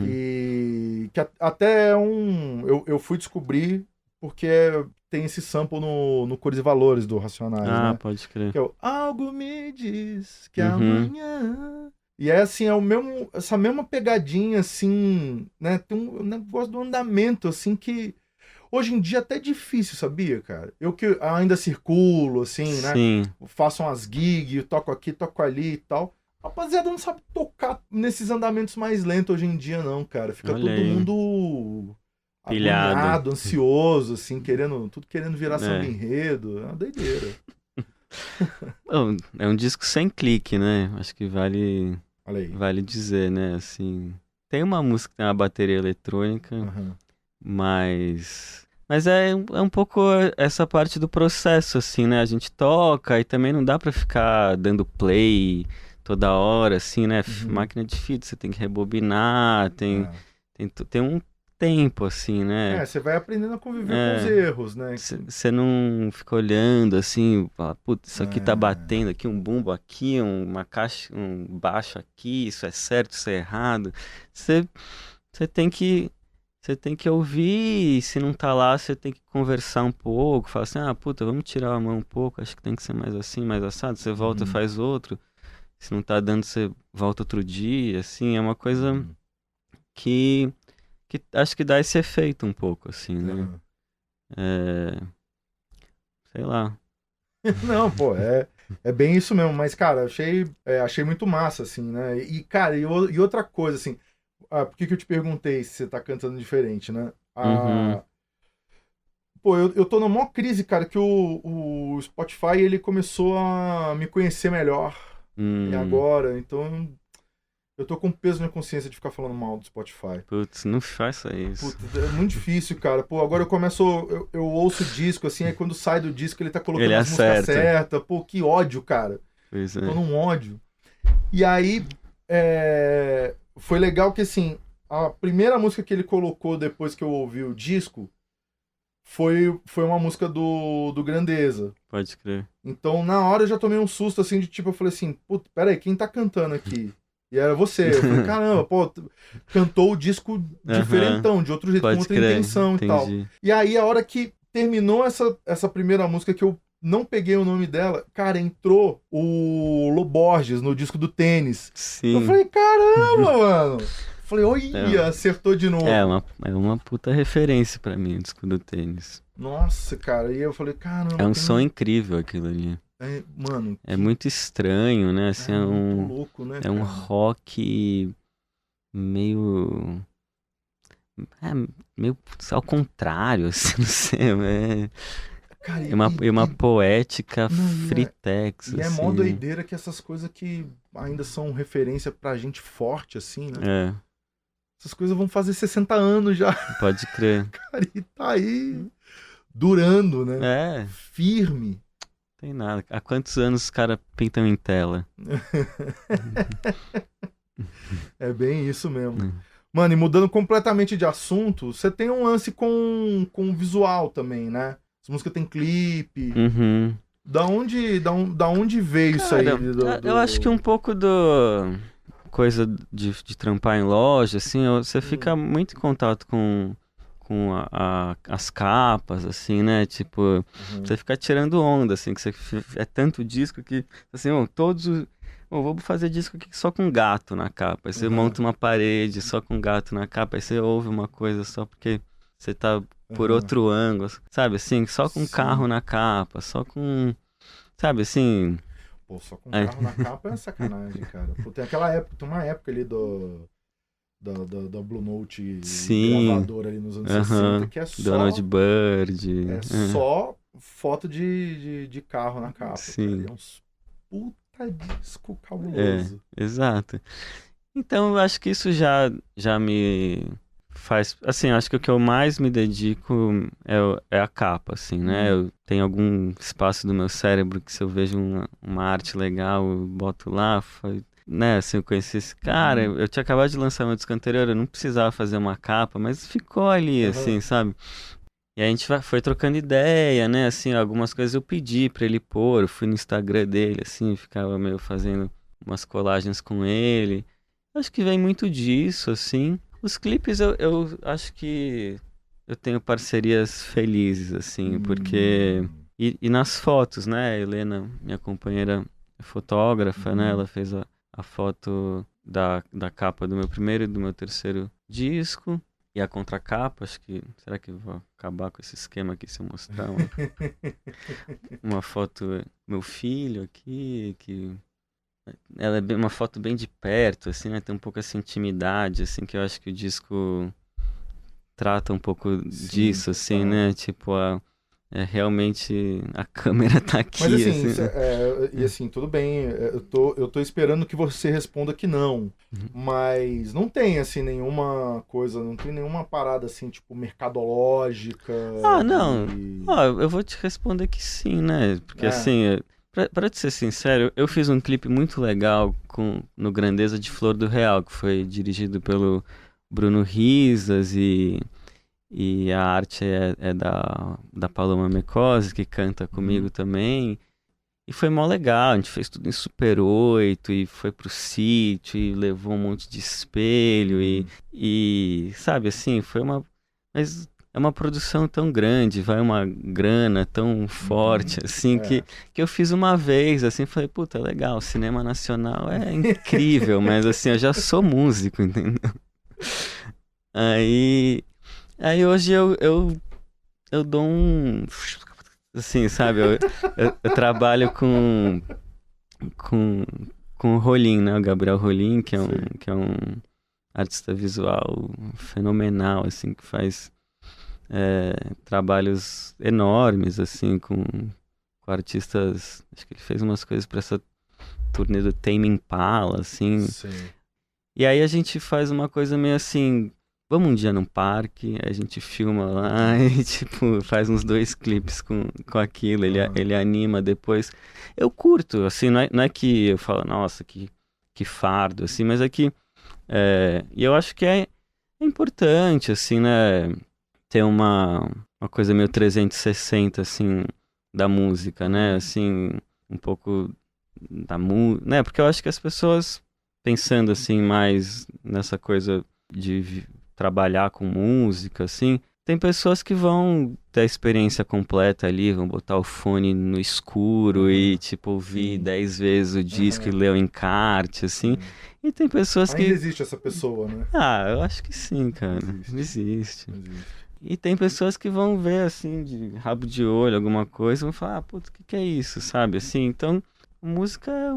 E que até eu fui descobrir porque tem esse sample no Cores e Valores do Racionais, né? Pode crer. Que é o Algo me diz que amanhã... E é assim, essa mesma pegadinha, assim, né? Tem um negócio do andamento, assim, que hoje em dia até é difícil, sabia, cara? Eu que ainda circulo, assim, Sim. né? Faço umas gigs, toco aqui, toco ali e tal. Rapaziada, não sabe tocar nesses andamentos mais lentos hoje em dia, não, cara. Fica todo mundo pilhado, agoniado, ansioso, assim, tudo querendo virar samba enredo. É uma doideira. É um disco sem clique, né? Acho que vale dizer, né? Assim, tem uma música que tem uma bateria eletrônica, mas é um pouco essa parte do processo, assim, né? A gente toca e também não dá pra ficar dando play toda hora, assim, né? Máquina de fita, você tem que rebobinar, tem um tempo, assim, né? Você vai aprendendo a conviver com os erros, né? Você não fica olhando assim, fala, putz, isso aqui tá batendo aqui, um bumbo aqui, uma caixa, um baixo aqui, isso é certo, isso é errado. Você tem que ouvir, e se não tá lá, você tem que conversar um pouco, falar assim, puta, vamos tirar a mão um pouco, acho que tem que ser mais assim, mais assado, você volta, faz outro. Se não tá dando, você volta outro dia, assim, é uma coisa que acho que dá esse efeito um pouco, assim, né? Sei lá. Não, pô, é bem isso mesmo, mas, cara, achei muito massa, assim, né? E, cara, e outra coisa, assim, por que eu te perguntei se você tá cantando diferente, né? Uhum. Pô, eu tô na maior crise, cara, que o Spotify, ele começou a me conhecer melhor Hum. agora, então eu tô com peso na consciência de ficar falando mal do Spotify. Putz, não faça isso. Puta, é muito difícil, cara. Pô, agora eu começo. Eu ouço o disco, assim, aí quando sai do disco ele tá colocando Ele as músicas acerta. certas. Pô, que ódio, cara. Pois Tô é. num ódio. E aí, foi legal que, assim, a primeira música que ele colocou depois que eu ouvi o disco foi uma música do Grandeza. Pode crer. Então, na hora eu já tomei um susto, assim, de tipo, eu falei assim, puta, peraí, quem tá cantando aqui? E era você. Eu falei, caramba, pô, cantou o disco Aham. diferentão, de outro jeito, com Pode outra crer. intenção e tal. Entendi. E aí, a hora que terminou essa primeira música, que eu não peguei o nome dela, cara, entrou o Loborges no disco do Tênis. Eu Sim. falei, caramba, mano. Falei, É, olha, acertou de novo. é uma puta referência pra mim, o disco do Tênis. Nossa, cara. E eu falei, É caramba, um tem som incrível aquilo ali. mano, É muito estranho, né? Assim, muito louco, né, é um cara? rock meio. É, meio ao contrário, assim, não sei. Cara, É uma poética não, fritex, e é mó assim, né? doideira que essas coisas que ainda são referência pra gente forte, assim, né? É, Essas coisas vão fazer 60 anos já, pode crer. cara, e tá aí durando, né? É, Firme. tem nada. Há quantos anos os caras pintam em tela? É bem isso mesmo. Mano, e mudando completamente de assunto, você tem um lance com visual também, né? As músicas tem clipe. Uhum. Da onde veio isso aí? Cara, eu acho que um pouco do coisa de trampar em loja, assim, você fica muito em contato com as capas, assim, né? Tipo, você fica tirando onda, assim, que é tanto disco que, assim, vou fazer disco aqui só com gato na capa. Aí você monta uma parede só com gato na capa, aí você ouve uma coisa só porque você tá por outro ângulo, sabe? Assim, só com carro na capa, só com, sabe, assim... Pô, só com carro na capa é sacanagem, cara. Pô, tem uma época ali da Blue Note Sim, gravadora ali nos anos 60 que é Donald Byrd. só foto de carro na capa, cara. Sim, E é uns puta disco cabuloso. exato. Então eu acho que isso já me faz, assim, acho que o que eu mais me dedico é a capa, assim, né? Eu tenho algum espaço do meu cérebro que se eu vejo uma arte legal, eu boto lá, né, assim, eu conheci esse cara, eu tinha acabado de lançar meu disco anterior, eu não precisava fazer uma capa, mas ficou ali, assim, sabe? E a gente foi trocando ideia, né, assim, algumas coisas eu pedi pra ele pôr, eu fui no Instagram dele, assim, ficava meio fazendo umas colagens com ele. Acho que vem muito disso, assim. Os clipes eu acho que eu tenho parcerias felizes, assim, porque... E nas fotos, né, a Helena, minha companheira é fotógrafa, né, ela fez a foto da capa do meu primeiro e do meu terceiro disco. E a contracapa, acho que... Será que eu vou acabar com esse esquema aqui se eu mostrar uma foto... Meu filho aqui, que... Ela é uma foto bem de perto, assim, né? Tem um pouco essa intimidade, assim, que eu acho que o disco trata um pouco disso, assim, né? Tipo, realmente a câmera tá aqui, Mas assim, assim. e assim, tudo bem, eu tô esperando que você responda que não. Mas não tem, assim, nenhuma coisa, não tem nenhuma parada, assim, tipo, mercadológica. Não. Eu vou te responder que sim, né? Porque, assim, pra te ser sincero, eu fiz um clipe muito legal no Grandeza de Flor do Real, que foi dirigido pelo Bruno Risas e a arte é da Paloma Mecosi, que canta comigo também. E foi mó legal, a gente fez tudo em Super 8 e foi pro sítio e levou um monte de espelho e sabe, assim, mas é uma produção tão grande, vai uma grana tão forte, assim, que eu fiz uma vez, assim, falei, puta, legal, cinema nacional é incrível, mas assim, eu já sou músico, entendeu? Aí hoje eu dou assim, sabe, eu trabalho com o Rolim, né, o Gabriel Rolim, que é um artista visual fenomenal, assim, que faz trabalhos enormes, assim, com artistas. Acho que ele fez umas coisas para essa turnê do Tame Impala, assim. Sim. E aí a gente faz uma coisa meio assim, vamos um dia num parque, a gente filma lá e, tipo, faz uns 2 clipes com aquilo, ele anima depois. Eu curto, assim, não é que eu falo, nossa, que fardo, assim, mas é que, e eu acho que é importante, assim, né, ter uma coisa meio 360, assim, da música, né, assim, um pouco da música, né, porque eu acho que as pessoas, pensando, assim, mais nessa coisa de trabalhar com música, assim, tem pessoas que vão ter a experiência completa ali, vão botar o fone no escuro e, tipo, ouvir 10 vezes o disco e ler o encarte, assim. E tem pessoas que... Ainda existe essa pessoa, né? Ah, eu acho que sim, cara. Existe. E tem pessoas que vão ver, assim, de rabo de olho, alguma coisa, e vão falar, puta, o que é isso, sabe? Assim, então, música é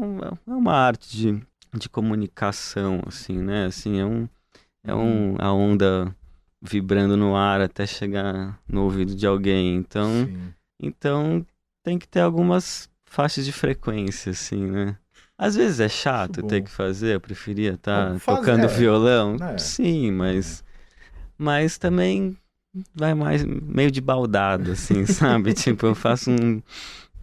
uma arte de comunicação, assim, né? Assim, a onda vibrando no ar até chegar no ouvido de alguém. Então tem que ter algumas faixas de frequência, assim, né? Às vezes é chato ter que fazer, eu preferia estar tocando violão. Sim, mas também vai mais meio de baldado, assim, sabe? Tipo, eu faço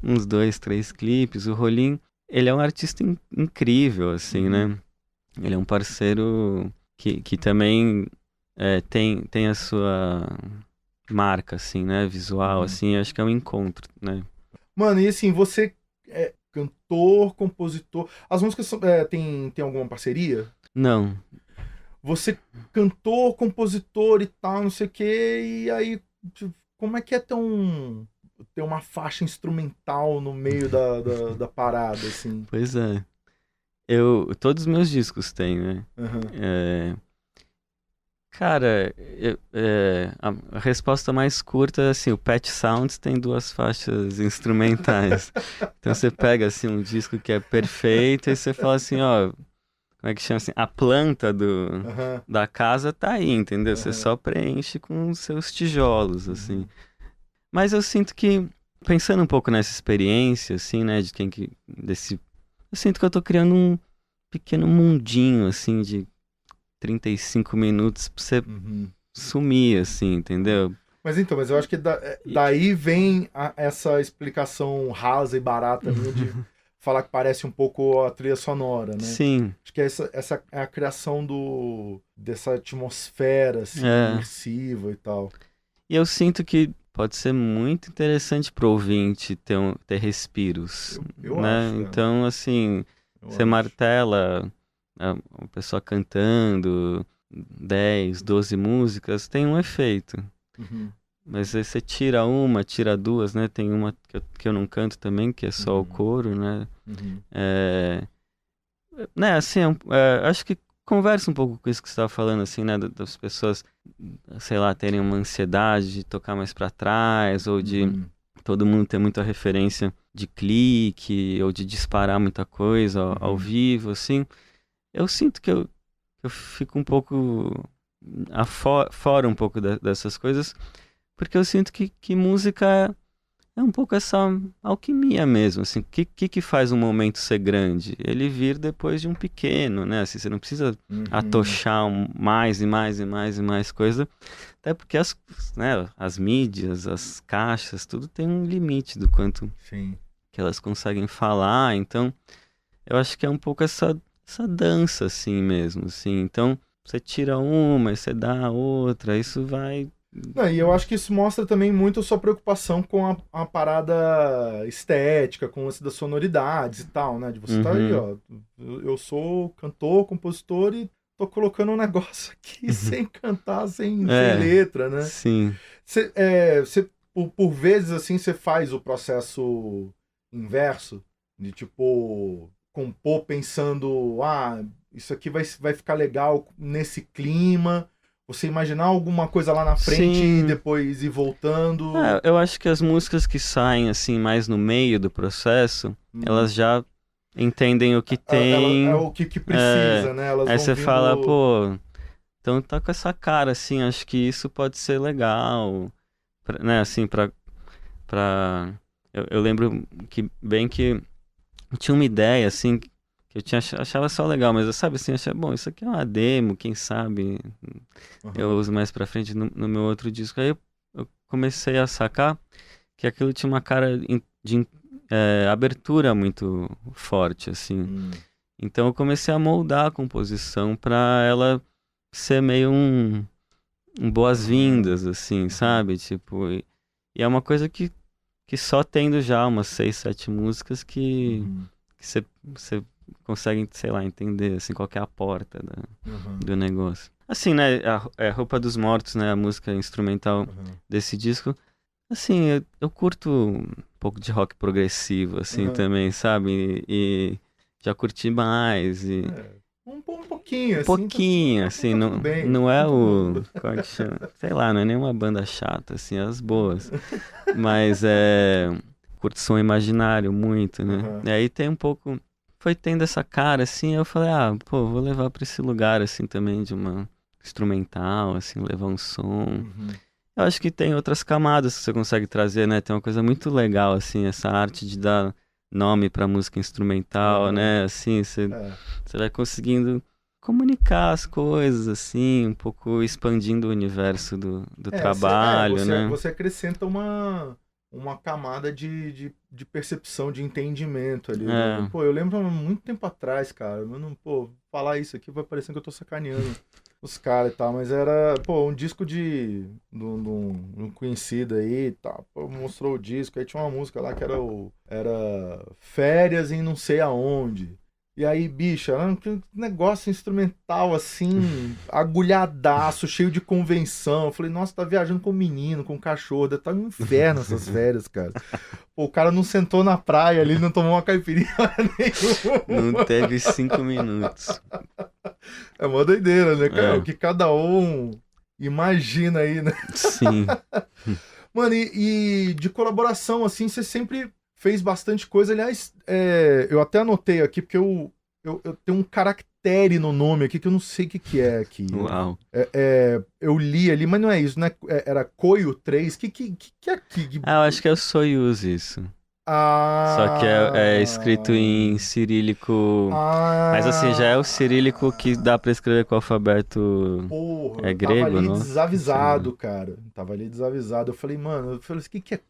uns 2, 3 clipes. O Rolim, ele é um artista incrível, assim, né? Ele é um parceiro que também tem a sua marca, assim, né? Visual, assim, acho que é um encontro, né? Mano, e assim, você é cantor, compositor... As músicas tem alguma parceria? Não. Você cantor, compositor e tal, não sei o quê, e aí, como é que é ter uma faixa instrumental no meio da parada, assim? Pois é. Todos os meus discos têm, né? Cara, a resposta mais curta é assim, o Pet Sounds tem 2 faixas instrumentais. Então você pega assim um disco que é perfeito e você fala assim, ó, como é que chama assim? A planta da casa tá aí, entendeu? Você só preenche com os seus tijolos, assim. Mas eu sinto que, pensando um pouco nessa experiência, assim, né, eu sinto que eu tô criando um pequeno mundinho, assim, de 35 minutos pra você sumir, assim, entendeu? Mas eu acho que daí vem essa explicação rasa e barata minha de falar que parece um pouco a trilha sonora, né? Sim. Acho que essa é a criação dessa atmosfera, assim, imersiva e tal. E eu sinto que pode ser muito interessante pro ouvinte ter respiros, eu né? acho, então, assim, você martela uma pessoa cantando 10, 12 músicas, tem um efeito. Mas aí você tira 2, né? Tem uma que eu não canto também, que é só o coro, né? Né, assim, acho que conversa um pouco com isso que você estava falando, assim, né? Das pessoas, sei lá, terem uma ansiedade de tocar mais para trás, ou de todo mundo ter muita referência de clique, ou de disparar muita coisa ao vivo, assim. Eu sinto que eu fico um pouco fora um pouco dessas coisas, porque eu sinto que música é um pouco essa alquimia mesmo, assim, o que faz um momento ser grande? Ele vir depois de um pequeno, né, assim, você não precisa atochar mais e mais e mais e mais coisa, até porque as mídias, as caixas, tudo tem um limite do quanto que elas conseguem falar, então eu acho que é um pouco essa dança, assim mesmo, assim, então você tira uma e você dá a outra, isso vai... E eu acho que isso mostra também muito a sua preocupação com a parada estética, com o lance das sonoridades e tal, né? De você tá aí, ó. Eu sou cantor, compositor e tô colocando um negócio aqui sem cantar, sem letra, né? Sim. Por vezes, assim, você faz o processo inverso, de tipo, compor pensando, isso aqui vai ficar legal nesse clima. Você imaginar alguma coisa lá na frente e depois ir voltando. Eu acho que as músicas que saem assim mais no meio do processo, elas já entendem o que tem. É o que precisa, né? Elas aí vão você fala, pô, Então tá com essa cara, assim, acho que isso pode ser legal, né, assim, pra... Eu lembro que eu tinha uma ideia, assim, que eu achava só legal, mas eu, sabe, assim, achava, bom, isso aqui é uma demo, quem sabe eu Aham. uso mais pra frente no meu outro disco. Aí eu comecei a sacar que aquilo tinha uma cara de abertura muito forte, assim. Hum. Então eu comecei a moldar a composição pra ela ser meio um Aham. boas-vindas, assim, Aham. sabe? Tipo, e é uma coisa que só tendo já umas 6, 7 músicas Uhum. que você consegue, sei lá, entender, assim, qual que é a porta Aham. do negócio. Assim, né, Roupa dos Mortos, né, a música instrumental Aham. desse disco, assim, eu curto um pouco de rock progressivo, assim, Aham. também, sabe? E já curti mais, e É, um pouquinho, um assim, pouquinho, assim, tá tudo bem. não Tá é tudo... como é que chama? Sei lá, não é nenhuma banda chata, assim, é as boas. Mas é. Curto som imaginário muito, né? Aham. E aí tem um pouco. Foi tendo essa cara, assim, eu falei, ah, pô, vou levar pra esse lugar, assim, também, de uma instrumental, assim, levar um som. Uhum. Eu acho que tem outras camadas que você consegue trazer, né? Tem uma coisa muito legal, assim, essa arte de dar nome pra música instrumental, Aham. né? Assim, É. você vai conseguindo comunicar as coisas, assim, um pouco expandindo o universo do trabalho, né? Você acrescenta uma camada de percepção, de entendimento ali, né? É. Pô, eu lembro há muito tempo atrás, cara, eu não, pô, falar isso aqui vai parecendo que eu tô sacaneando os caras e tal, mas era, pô, um disco de um conhecido aí e tal, pô, mostrou o disco, aí tinha uma música lá que era Férias em não sei aonde. E aí, bicha, era um negócio instrumental assim, agulhadaço, cheio de convenção. Eu falei, nossa, tá viajando com um menino, com um cachorro, deve tá um inferno essas férias, cara. Pô, o cara não sentou na praia ali, não tomou uma caipirinha Não nenhuma. teve 5 minutos. É uma doideira, né, cara? O É, que cada um imagina aí, né? sim. Mano, e de colaboração, assim, você sempre fez bastante coisa. Aliás, eu até anotei aqui, porque eu tenho um caractere no nome aqui que eu não sei o que, que é aqui. Uau. Eu li ali, mas não é isso, né? Era Coio 3. Que é aqui? Ah, eu acho que é o Soyuz isso. Só que é escrito Ah. em cirílico. Mas assim, já é o Ah. cirílico que dá pra escrever com o alfabeto. Porra, É eu tava grego, ali não? Sei lá. desavisado, cara. Tava ali desavisado. Eu falei, mano, eu falei, o que é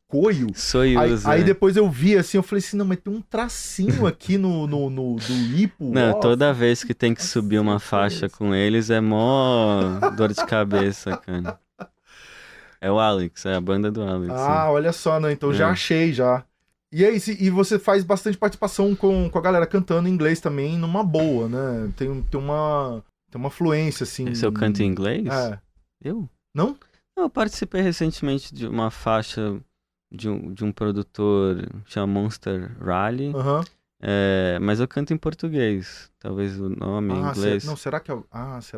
coio? Aí, Soyuz, aí é. depois eu vi assim, eu falei assim, não, mas tem um tracinho aqui no do hipo Não, off. toda vez que tem que subir uma Cacete, é faixa esse? com eles é mó dor de cabeça, cara. É o Alex, é a banda do Alex, sim. Ah, olha só, né? Então já É. achei já. E é isso, e você faz bastante participação com a galera cantando em inglês também, numa boa, né? Tem uma fluência, Esse eu canto em assim. inglês? É. Eu? Não? Eu participei recentemente de uma faixa de um produtor chama Monster Rally, Aham. mas eu canto em português. Talvez o nome em Ah, não, inglês. será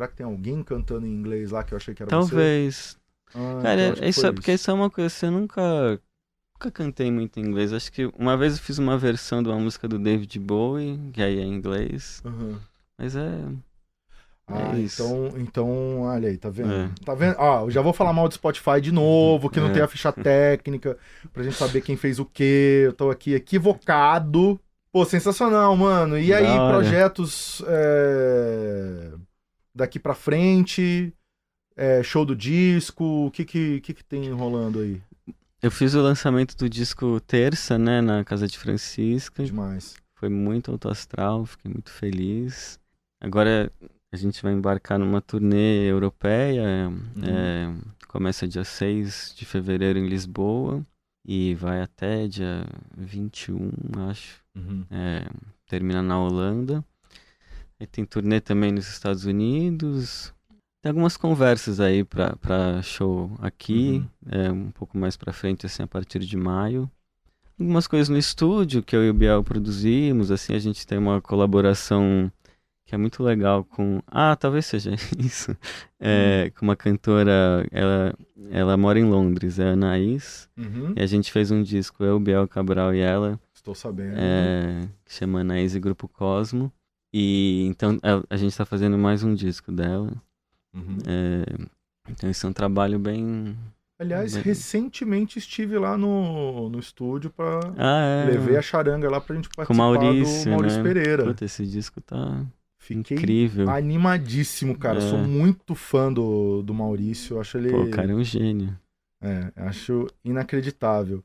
que tem alguém cantando em inglês lá que eu achei que era você? Talvez. Ah, então Cara, acho que isso foi é porque isso. isso é uma coisa que eu nunca cantei muito em inglês. Acho que uma vez eu fiz uma versão de uma música do David Bowie, que aí é em inglês. Aham. Mas é Ah, isso. então, olha aí, tá vendo? É. Tá vendo? Ah, eu já vou falar mal do Spotify de novo, que não tem É. a ficha técnica, pra gente saber quem fez o quê. Eu tô aqui equivocado. Pô, sensacional, mano. E Da aí, hora. projetos daqui pra frente, show do disco, o que tem rolando aí? Eu fiz o lançamento do disco terça, né, na Casa de Francisca. Demais. Foi muito alto astral, fiquei muito feliz. Agora a gente vai embarcar numa turnê europeia. Uhum. Começa dia 6 de fevereiro em Lisboa e vai até dia 21, acho. Uhum. Termina na Holanda. E tem turnê também nos Estados Unidos. Tem algumas conversas aí pra show aqui, Uhum. um pouco mais pra frente, assim, a partir de maio. Algumas coisas no estúdio que eu e o Biel produzimos, assim, a gente tem uma colaboração que é muito legal com... Ah, talvez seja isso. Hum. Com uma cantora, ela mora em Londres, é a Anaís, Uhum. e a gente fez um disco, eu, o Biel Cabral e ela, Estou sabendo. que chama Anaís e Grupo Cosmo. E então a gente tá fazendo mais um disco dela. Então esse é um trabalho bem... Aliás, recentemente estive lá no estúdio pra... Ah, Levei a charanga lá pra gente participar com o Maurício, do Maurício né? Pereira. Puta, esse disco tá Fiquei incrível. animadíssimo, cara. Sou muito fã do Maurício. Acho ele... Pô, o cara é um gênio. Acho inacreditável.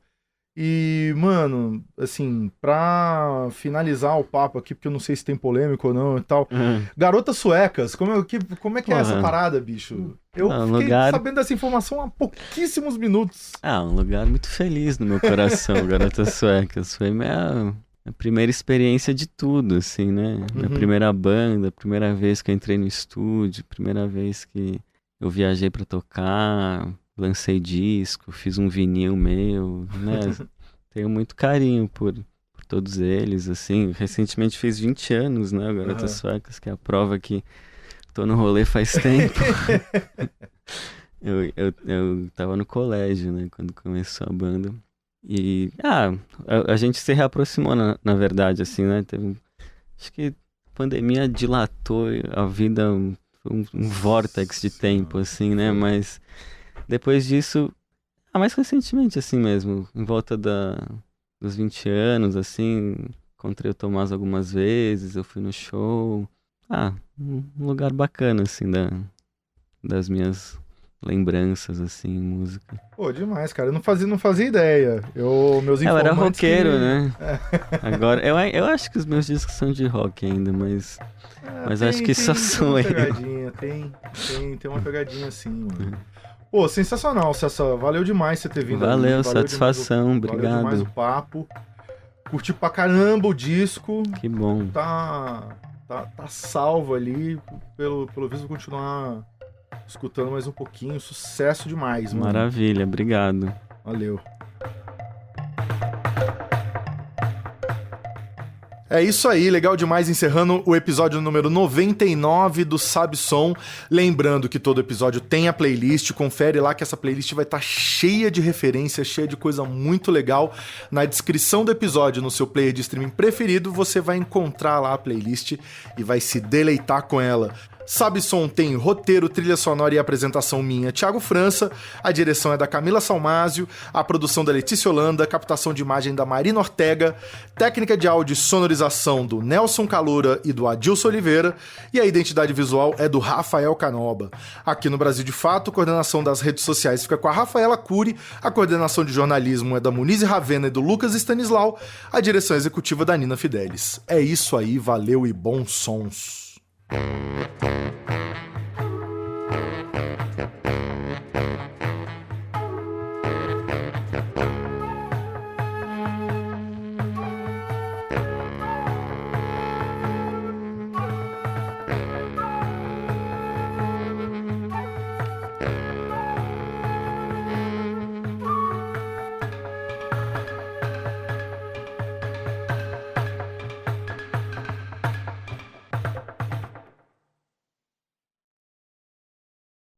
E, mano, assim, pra finalizar o papo aqui, porque eu não sei se tem polêmico ou não e tal. Garotas Suecas, como é que é essa parada, bicho? Eu fiquei sabendo dessa informação há pouquíssimos minutos. Um lugar muito feliz no meu coração, Garotas Suecas. Foi minha primeira experiência de tudo, assim, né? Minha primeira banda, primeira vez que eu entrei no estúdio, primeira vez que eu viajei pra tocar... Lancei disco, fiz um vinil meu, né? Tenho muito carinho por todos eles, assim. Recentemente fiz 20 anos, né? Garotas Suecas, que é a prova que tô no rolê faz tempo. eu tava no colégio, né? Quando começou a banda. E, a gente se reaproximou, na verdade, assim, né? Acho que a pandemia dilatou a vida, um vórtex de tempo, assim, né? Mas... Depois disso, mais recentemente, assim mesmo, em volta dos 20 anos, assim, encontrei o Tomás algumas vezes, eu fui no show. Um lugar bacana, assim, das minhas lembranças, assim, música. Pô, demais, cara. Eu não fazia ideia. Meus informantes eu era roqueiro, né? Agora, eu acho que os meus discos são de rock ainda, mas acho que só sou eu. Tem uma pegadinha assim, mano. Pô, sensacional, Cessa. Valeu demais você ter vindo. Valeu, satisfação, obrigado. Valeu demais o papo. Curti pra caramba o disco. Que bom. Tá salvo ali. Pelo visto, vou continuar escutando mais um pouquinho. Sucesso demais, mano. Maravilha, obrigado. Valeu. É isso aí, legal demais, encerrando o episódio número 99 do Sabe Som. Lembrando que todo episódio tem a playlist, confere lá que essa playlist vai estar cheia de referências, cheia de coisa muito legal. Na descrição do episódio, no seu player de streaming preferido, você vai encontrar lá a playlist e vai se deleitar com ela. Sabe Som tem roteiro, trilha sonora e apresentação minha, Thiago França, a direção é da Camila Salmásio, a produção da Letícia Holanda, a captação de imagem da Marina Ortega, técnica de áudio e sonorização do Nelson Calura e do Adilson Oliveira, e a identidade visual é do Rafael Canoba. Aqui no Brasil de Fato, a coordenação das redes sociais fica com a Rafaela Cury, a coordenação de jornalismo é da Muniz Ravena e do Lucas Stanislau, a direção executiva da Nina Fidelis. É isso aí, valeu e bons sons.